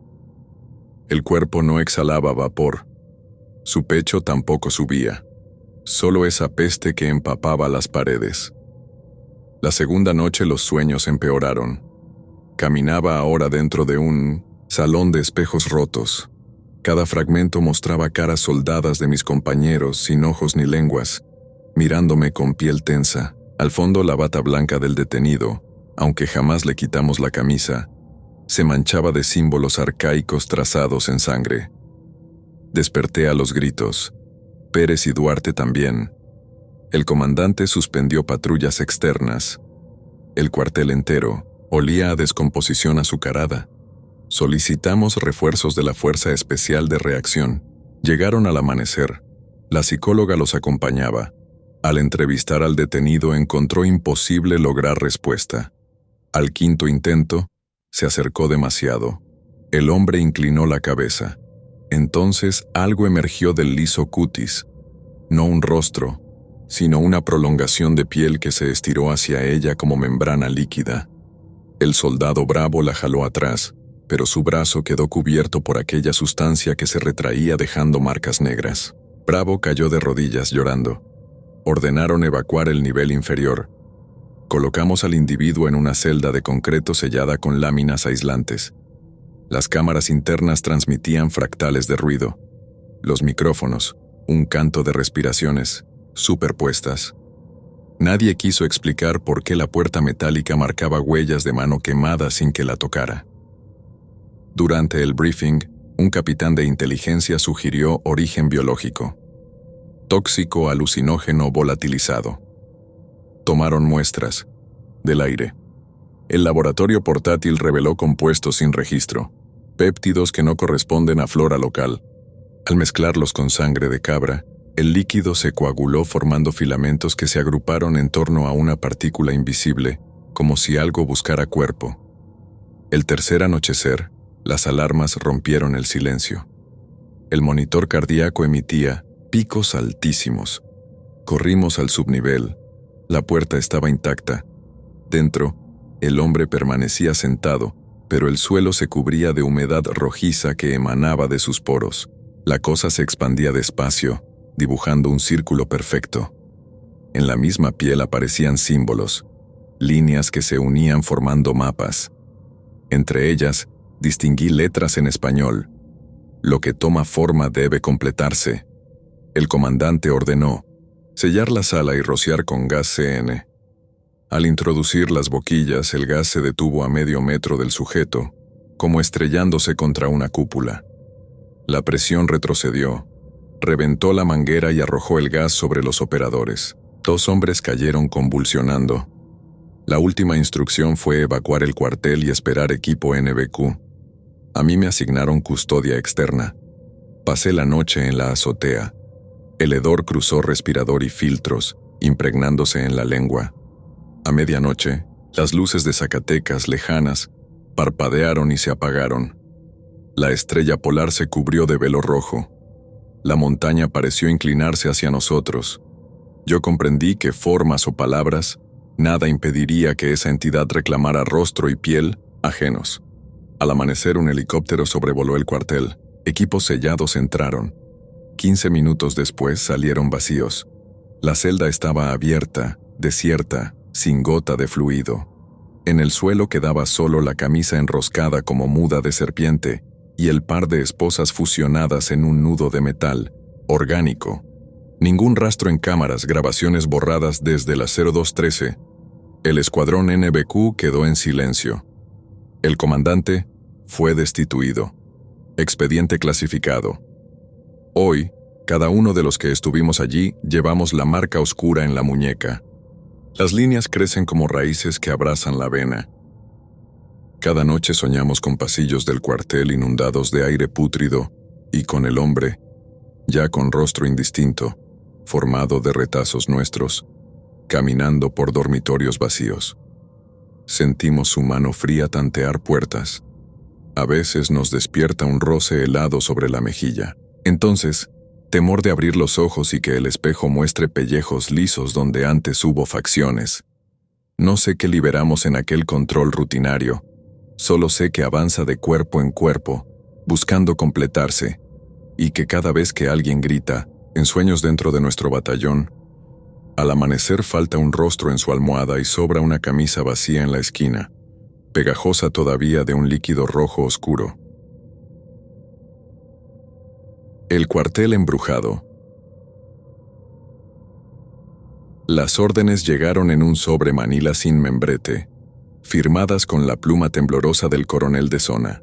El cuerpo no exhalaba vapor. Su pecho tampoco subía. Solo esa peste que empapaba las paredes. La segunda noche los sueños empeoraron. Caminaba ahora dentro de un salón de espejos rotos. Cada fragmento mostraba caras soldadas de mis compañeros sin ojos ni lenguas, mirándome con piel tensa. Al fondo la bata blanca del detenido, aunque jamás le quitamos la camisa, se manchaba de símbolos arcaicos trazados en sangre. Desperté a los gritos. Pérez y Duarte también. El comandante suspendió patrullas externas. El cuartel entero olía a descomposición azucarada. Solicitamos refuerzos de la Fuerza Especial de Reacción. Llegaron al amanecer. La psicóloga los acompañaba. Al entrevistar al detenido encontró imposible lograr respuesta. Al 5º intento, se acercó demasiado. El hombre inclinó la cabeza. Entonces algo emergió del liso cutis. No un rostro, sino una prolongación de piel que se estiró hacia ella como membrana líquida. El soldado Bravo la jaló atrás, pero su brazo quedó cubierto por aquella sustancia que se retraía dejando marcas negras. Bravo cayó de rodillas llorando. Ordenaron evacuar el nivel inferior. Colocamos al individuo en una celda de concreto sellada con láminas aislantes. Las cámaras internas transmitían fractales de ruido. Los micrófonos, un canto de respiraciones, superpuestas. Nadie quiso explicar por qué la puerta metálica marcaba huellas de mano quemada sin que la tocara. Durante el briefing, un capitán de inteligencia sugirió origen biológico. Tóxico alucinógeno volatilizado. Tomaron muestras del aire. El laboratorio portátil reveló compuestos sin registro, péptidos que no corresponden a flora local. Al mezclarlos con sangre de cabra, el líquido se coaguló formando filamentos que se agruparon en torno a una partícula invisible, como si algo buscara cuerpo. El tercer anochecer, las alarmas rompieron el silencio. El monitor cardíaco emitía picos altísimos. Corrimos al subnivel. La puerta estaba intacta. Dentro, el hombre permanecía sentado, pero el suelo se cubría de humedad rojiza que emanaba de sus poros. La cosa se expandía despacio, dibujando un círculo perfecto. En la misma piel aparecían símbolos, líneas que se unían formando mapas. Entre ellas, distinguí letras en español. Lo que toma forma debe completarse. El comandante ordenó sellar la sala y rociar con gas CN. Al introducir las boquillas, el gas se detuvo a medio metro del sujeto, como estrellándose contra una cúpula. La presión retrocedió, reventó la manguera y arrojó el gas sobre los operadores. 2 hombres cayeron convulsionando. La última instrucción fue evacuar el cuartel y esperar equipo NBQ. A mí me asignaron custodia externa. Pasé la noche en la azotea. El hedor cruzó respirador y filtros, impregnándose en la lengua. A medianoche, las luces de Zacatecas lejanas parpadearon y se apagaron. La estrella polar se cubrió de velo rojo. La montaña pareció inclinarse hacia nosotros. Yo comprendí que formas o palabras, nada impediría que esa entidad reclamara rostro y piel ajenos. Al amanecer, un helicóptero sobrevoló el cuartel. Equipos sellados entraron. 15 minutos después salieron vacíos. La celda estaba abierta, desierta, sin gota de fluido. En el suelo quedaba solo la camisa enroscada como muda de serpiente y el par de esposas fusionadas en un nudo de metal, orgánico. Ningún rastro en cámaras, grabaciones borradas desde la 0213. El escuadrón NBQ quedó en silencio. El comandante fue destituido. Expediente clasificado. Hoy, cada uno de los que estuvimos allí llevamos la marca oscura en la muñeca. Las líneas crecen como raíces que abrazan la vena. Cada noche soñamos con pasillos del cuartel inundados de aire pútrido y con el hombre, ya con rostro indistinto, formado de retazos nuestros, caminando por dormitorios vacíos. Sentimos su mano fría tantear puertas. A veces nos despierta un roce helado sobre la mejilla. Entonces, temor de abrir los ojos y que el espejo muestre pellejos lisos donde antes hubo facciones. No sé qué liberamos en aquel control rutinario, solo sé que avanza de cuerpo en cuerpo, buscando completarse, y que cada vez que alguien grita, en sueños dentro de nuestro batallón, al amanecer falta un rostro en su almohada y sobra una camisa vacía en la esquina, pegajosa todavía de un líquido rojo oscuro. El cuartel embrujado. Las órdenes llegaron en un sobre manila sin membrete, firmadas con la pluma temblorosa del coronel de zona.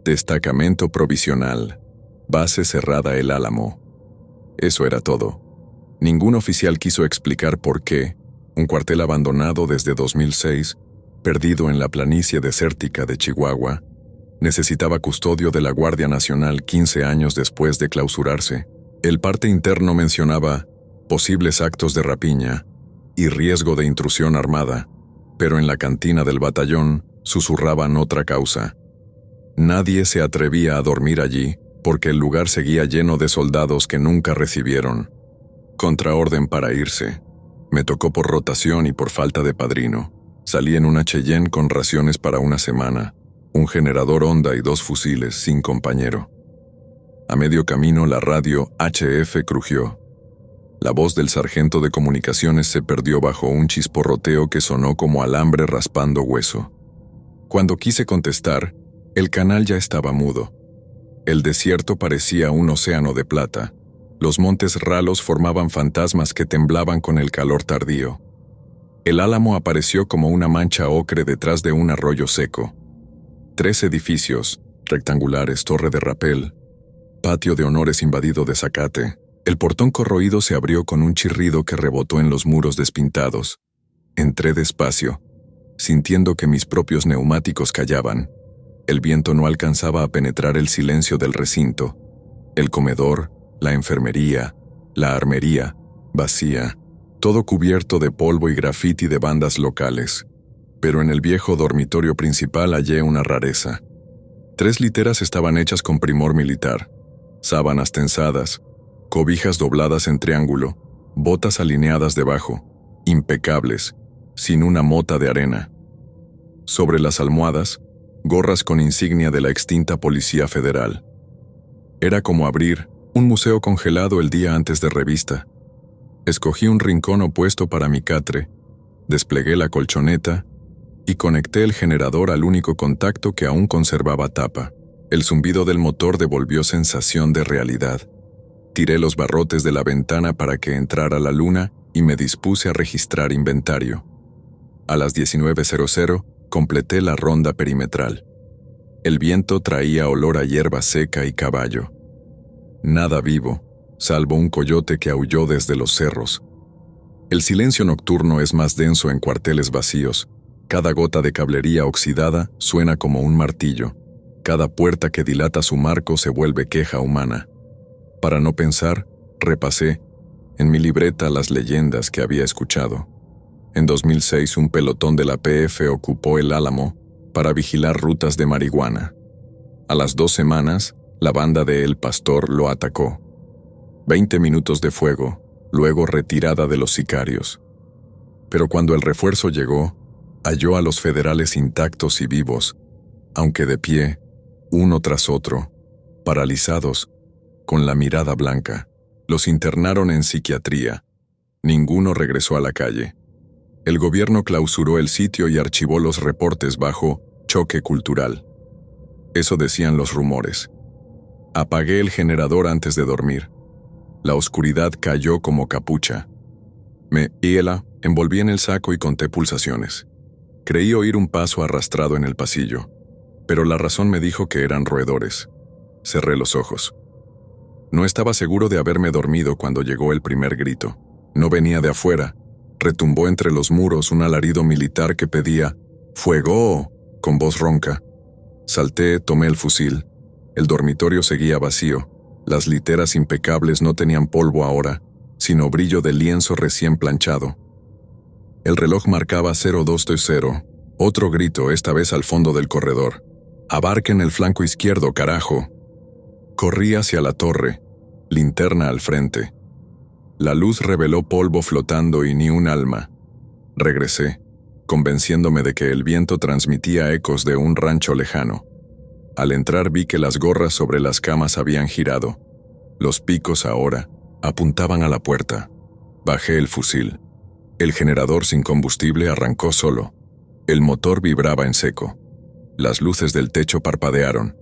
Destacamento provisional, base cerrada El Álamo. Eso era todo. Ningún oficial quiso explicar por qué, un cuartel abandonado desde 2006, perdido en la planicie desértica de Chihuahua, necesitaba custodio de la Guardia Nacional 15 años después de clausurarse. El parte interno mencionaba posibles actos de rapiña y riesgo de intrusión armada, pero en la cantina del batallón susurraban otra causa. Nadie se atrevía a dormir allí porque el lugar seguía lleno de soldados que nunca recibieron contraorden para irse. Me tocó por rotación y por falta de padrino. Salí en una Cheyenne con raciones para una semana, un generador Honda y 2 fusiles sin compañero. A medio camino la radio HF crujió. La voz del sargento de comunicaciones se perdió bajo un chisporroteo que sonó como alambre raspando hueso. Cuando quise contestar, el canal ya estaba mudo. El desierto parecía un océano de plata. Los montes ralos formaban fantasmas que temblaban con el calor tardío. El álamo apareció como una mancha ocre detrás de un arroyo seco. 3 edificios, rectangulares, torre de rapel, patio de honores invadido de zacate. El portón corroído se abrió con un chirrido que rebotó en los muros despintados. Entré despacio, sintiendo que mis propios neumáticos callaban. El viento no alcanzaba a penetrar el silencio del recinto. El comedor, la enfermería, la armería, vacía, todo cubierto de polvo y grafiti de bandas locales. Pero en el viejo dormitorio principal hallé una rareza. 3 literas estaban hechas con primor militar, sábanas tensadas, cobijas dobladas en triángulo, botas alineadas debajo, impecables, sin una mota de arena. Sobre las almohadas, gorras con insignia de la extinta Policía Federal. Era como abrir un museo congelado el día antes de revista. Escogí un rincón opuesto para mi catre, desplegué la colchoneta y conecté el generador al único contacto que aún conservaba tapa. El zumbido del motor devolvió sensación de realidad. Tiré los barrotes de la ventana para que entrara la luna y me dispuse a registrar inventario. A las 19:00 completé la ronda perimetral. El viento traía olor a hierba seca y caballo. Nada vivo, salvo un coyote que aulló desde los cerros. El silencio nocturno es más denso en cuarteles vacíos. Cada gota de cablería oxidada suena como un martillo. Cada puerta que dilata su marco se vuelve queja humana. Para no pensar, repasé en mi libreta las leyendas que había escuchado. En 2006, un pelotón de la PF ocupó el Álamo para vigilar rutas de marihuana. A las 2 semanas, la banda de El Pastor lo atacó. 20 minutos de fuego, luego retirada de los sicarios. Pero cuando el refuerzo llegó, halló a los federales intactos y vivos, aunque de pie, uno tras otro, paralizados, con la mirada blanca. Los internaron en psiquiatría. Ninguno regresó a la calle. El gobierno clausuró el sitio y archivó los reportes bajo choque cultural. Eso decían los rumores. Apagué el generador antes de dormir. La oscuridad cayó como capucha. Me envolví en el saco y conté pulsaciones. Creí oír un paso arrastrado en el pasillo, pero la razón me dijo que eran roedores. Cerré los ojos. No estaba seguro de haberme dormido cuando llegó el primer grito. No venía de afuera. Retumbó entre los muros un alarido militar que pedía «¡Fuego!» con voz ronca. Salté, tomé el fusil. El dormitorio seguía vacío. Las literas impecables no tenían polvo ahora, sino brillo de lienzo recién planchado. El reloj marcaba 02:00. Otro grito, esta vez al fondo del corredor. «Abarquen el flanco izquierdo, carajo». Corrí hacia la torre, linterna al frente. La luz reveló polvo flotando y ni un alma. Regresé, convenciéndome de que el viento transmitía ecos de un rancho lejano. Al entrar vi que las gorras sobre las camas habían girado. Los picos ahora apuntaban a la puerta. Bajé el fusil. El generador sin combustible arrancó solo. El motor vibraba en seco. Las luces del techo parpadearon.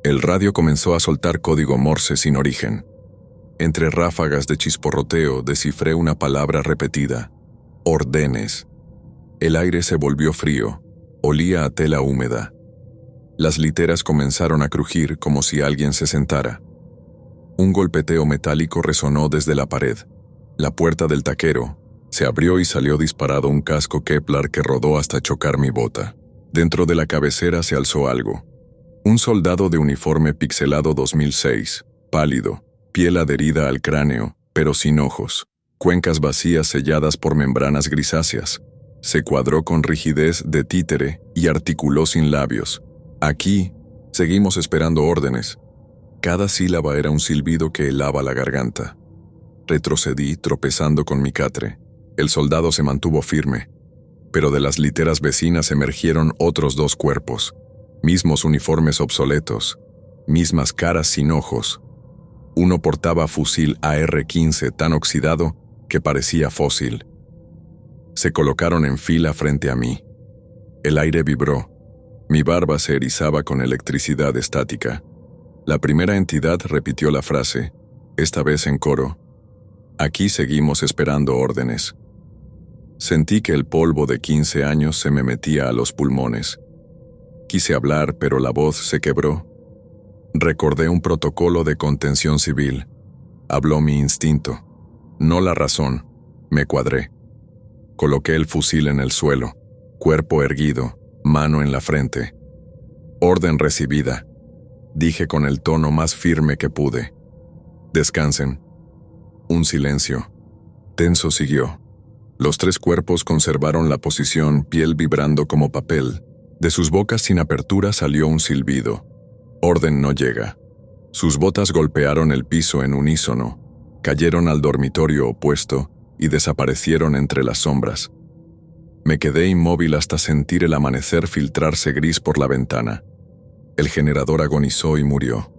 El radio comenzó a soltar código Morse sin origen. Entre ráfagas de chisporroteo descifré una palabra repetida. Órdenes. El aire se volvió frío. Olía a tela húmeda. Las literas comenzaron a crujir como si alguien se sentara. Un golpeteo metálico resonó desde la pared. La puerta del taquero se abrió y salió disparado un casco Kevlar que rodó hasta chocar mi bota. Dentro de la cabecera se alzó algo. Un soldado de uniforme pixelado 2006, pálido, piel adherida al cráneo, pero sin ojos, cuencas vacías selladas por membranas grisáceas. Se cuadró con rigidez de títere y articuló sin labios. Aquí, seguimos esperando órdenes. Cada sílaba era un silbido que helaba la garganta. Retrocedí, tropezando con mi catre. El soldado se mantuvo firme, pero de las literas vecinas emergieron otros 2 cuerpos. Mismos uniformes obsoletos, mismas caras sin ojos. Uno portaba fusil AR-15 tan oxidado que parecía fósil. Se colocaron en fila frente a mí. El aire vibró. Mi barba se erizaba con electricidad estática. La primera entidad repitió la frase, esta vez en coro. Aquí seguimos esperando órdenes. Sentí que el polvo de 15 años se me metía a los pulmones. Quise hablar, pero la voz se quebró. Recordé un protocolo de contención civil. Habló mi instinto, no la razón. Me cuadré. Coloqué el fusil en el suelo, cuerpo erguido, mano en la frente. Orden recibida, dije con el tono más firme que pude. Descansen. Un silencio. Tenso siguió. Los 3 cuerpos conservaron la posición, piel vibrando como papel. De sus bocas sin apertura salió un silbido. Orden no llega. Sus botas golpearon el piso en unísono, cayeron al dormitorio opuesto y desaparecieron entre las sombras. Me quedé inmóvil hasta sentir el amanecer filtrarse gris por la ventana. El generador agonizó y murió.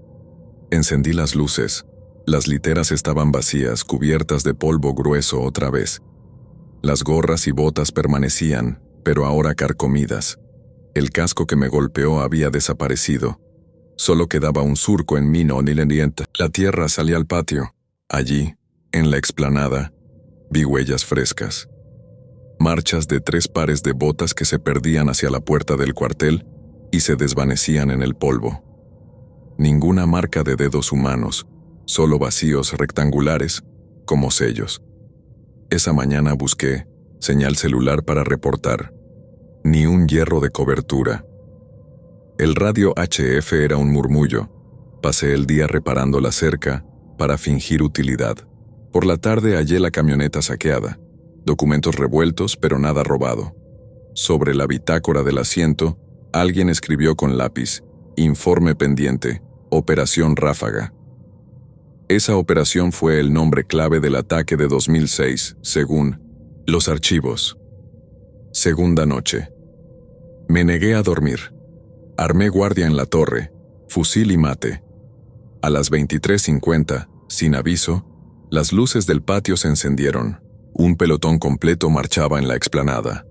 Encendí las luces. Las literas estaban vacías, cubiertas de polvo grueso otra vez. Las gorras y botas permanecían, pero ahora carcomidas. El casco que me golpeó había desaparecido. Solo quedaba un surco en mi nonileniente. La tierra salía al patio. Allí, en la explanada, vi huellas frescas. Marchas de 3 pares de botas que se perdían hacia la puerta del cuartel y se desvanecían en el polvo. Ninguna marca de dedos humanos, solo vacíos rectangulares, como sellos. Esa mañana busqué señal celular para reportar. Ni un hierro de cobertura. El radio HF era un murmullo. Pasé el día reparando la cerca para fingir utilidad. Por la tarde hallé la camioneta saqueada. Documentos revueltos, pero nada robado. Sobre la bitácora del asiento, alguien escribió con lápiz: informe pendiente, Operación Ráfaga. Esa operación fue el nombre clave del ataque de 2006, según los archivos. Segunda noche. Me negué a dormir. Armé guardia en la torre, fusil y mate. A las 23:50, sin aviso, las luces del patio se encendieron. Un pelotón completo marchaba en la explanada.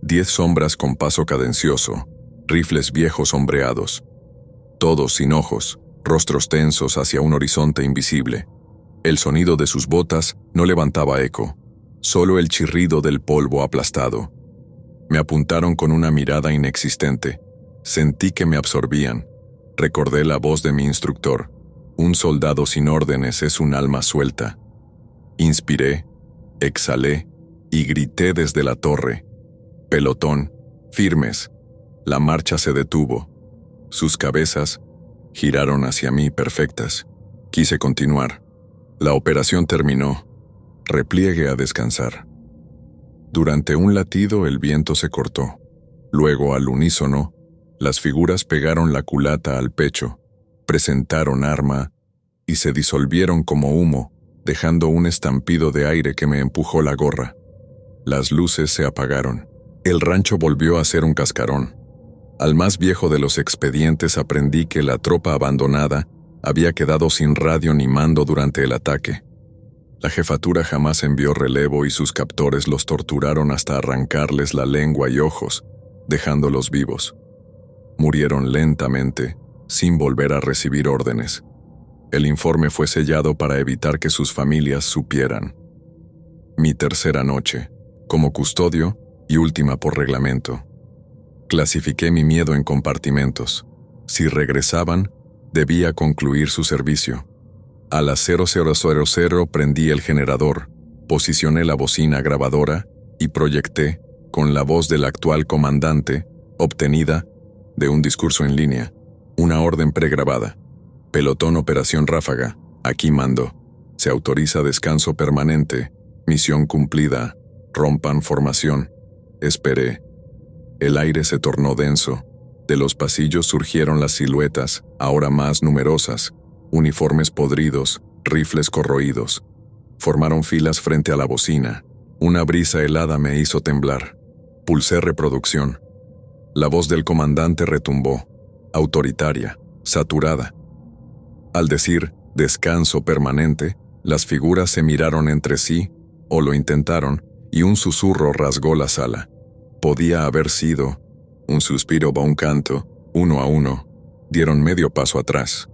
10 sombras con paso cadencioso, rifles viejos sombreados. Todos sin ojos, rostros tensos hacia un horizonte invisible. El sonido de sus botas no levantaba eco, solo el chirrido del polvo aplastado. Me apuntaron con una mirada inexistente. Sentí que me absorbían. Recordé la voz de mi instructor. Un soldado sin órdenes es un alma suelta. Inspiré, exhalé y grité desde la torre. Pelotón, firmes. La marcha se detuvo. Sus cabezas giraron hacia mí perfectas. Quise continuar. La operación terminó. Repliegue a descansar. Durante un latido el viento se cortó. Luego, al unísono, las figuras pegaron la culata al pecho, presentaron arma y se disolvieron como humo, dejando un estampido de aire que me empujó la gorra. Las luces se apagaron. El rancho volvió a ser un cascarón. Al más viejo de los expedientes aprendí que la tropa abandonada había quedado sin radio ni mando durante el ataque. La jefatura jamás envió relevo y sus captores los torturaron hasta arrancarles la lengua y ojos, dejándolos vivos. Murieron lentamente, sin volver a recibir órdenes. El informe fue sellado para evitar que sus familias supieran. Mi tercera noche, como custodio y última por reglamento. Clasifiqué mi miedo en compartimentos. Si regresaban, debía concluir su servicio. A las 00:00 prendí el generador, posicioné la bocina grabadora y proyecté, con la voz del actual comandante, obtenida de un discurso en línea, una orden pregrabada. Pelotón Operación Ráfaga, aquí mando. Se autoriza descanso permanente, misión cumplida, rompan formación. Esperé. El aire se tornó denso. De los pasillos surgieron las siluetas, ahora más numerosas, uniformes podridos, rifles corroídos. Formaron filas frente a la bocina. Una brisa helada me hizo temblar. Pulsé reproducción. La voz del comandante retumbó, autoritaria, saturada. Al decir descanso permanente, las figuras se miraron entre sí, o lo intentaron, y un susurro rasgó la sala. Podía haber sido un suspiro o un canto. Uno a uno, dieron medio paso atrás.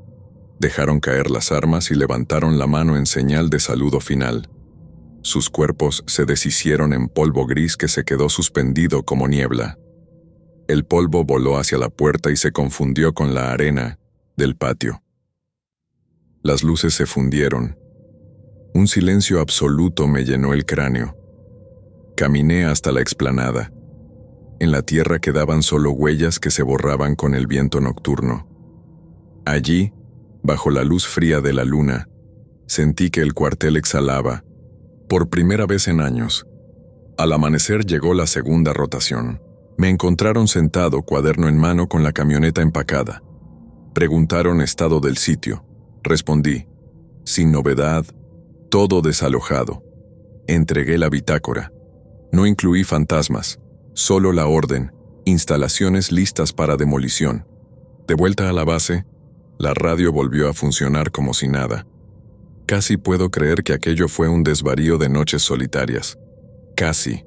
Dejaron caer las armas y levantaron la mano en señal de saludo final. Sus cuerpos se deshicieron en polvo gris que se quedó suspendido como niebla. El polvo voló hacia la puerta y se confundió con la arena del patio. Las luces se fundieron. Un silencio absoluto me llenó el cráneo. Caminé hasta la explanada. En la tierra quedaban solo huellas que se borraban con el viento nocturno. Allí, bajo la luz fría de la luna, sentí que el cuartel exhalaba, por primera vez en años. Al amanecer llegó la segunda rotación. Me encontraron sentado, cuaderno en mano, con la camioneta empacada. Preguntaron estado del sitio. Respondí, sin novedad, todo desalojado. Entregué la bitácora. No incluí fantasmas, solo la orden, instalaciones listas para demolición. De vuelta a la base, la radio volvió a funcionar como si nada. Casi puedo creer que aquello fue un desvarío de noches solitarias. Casi.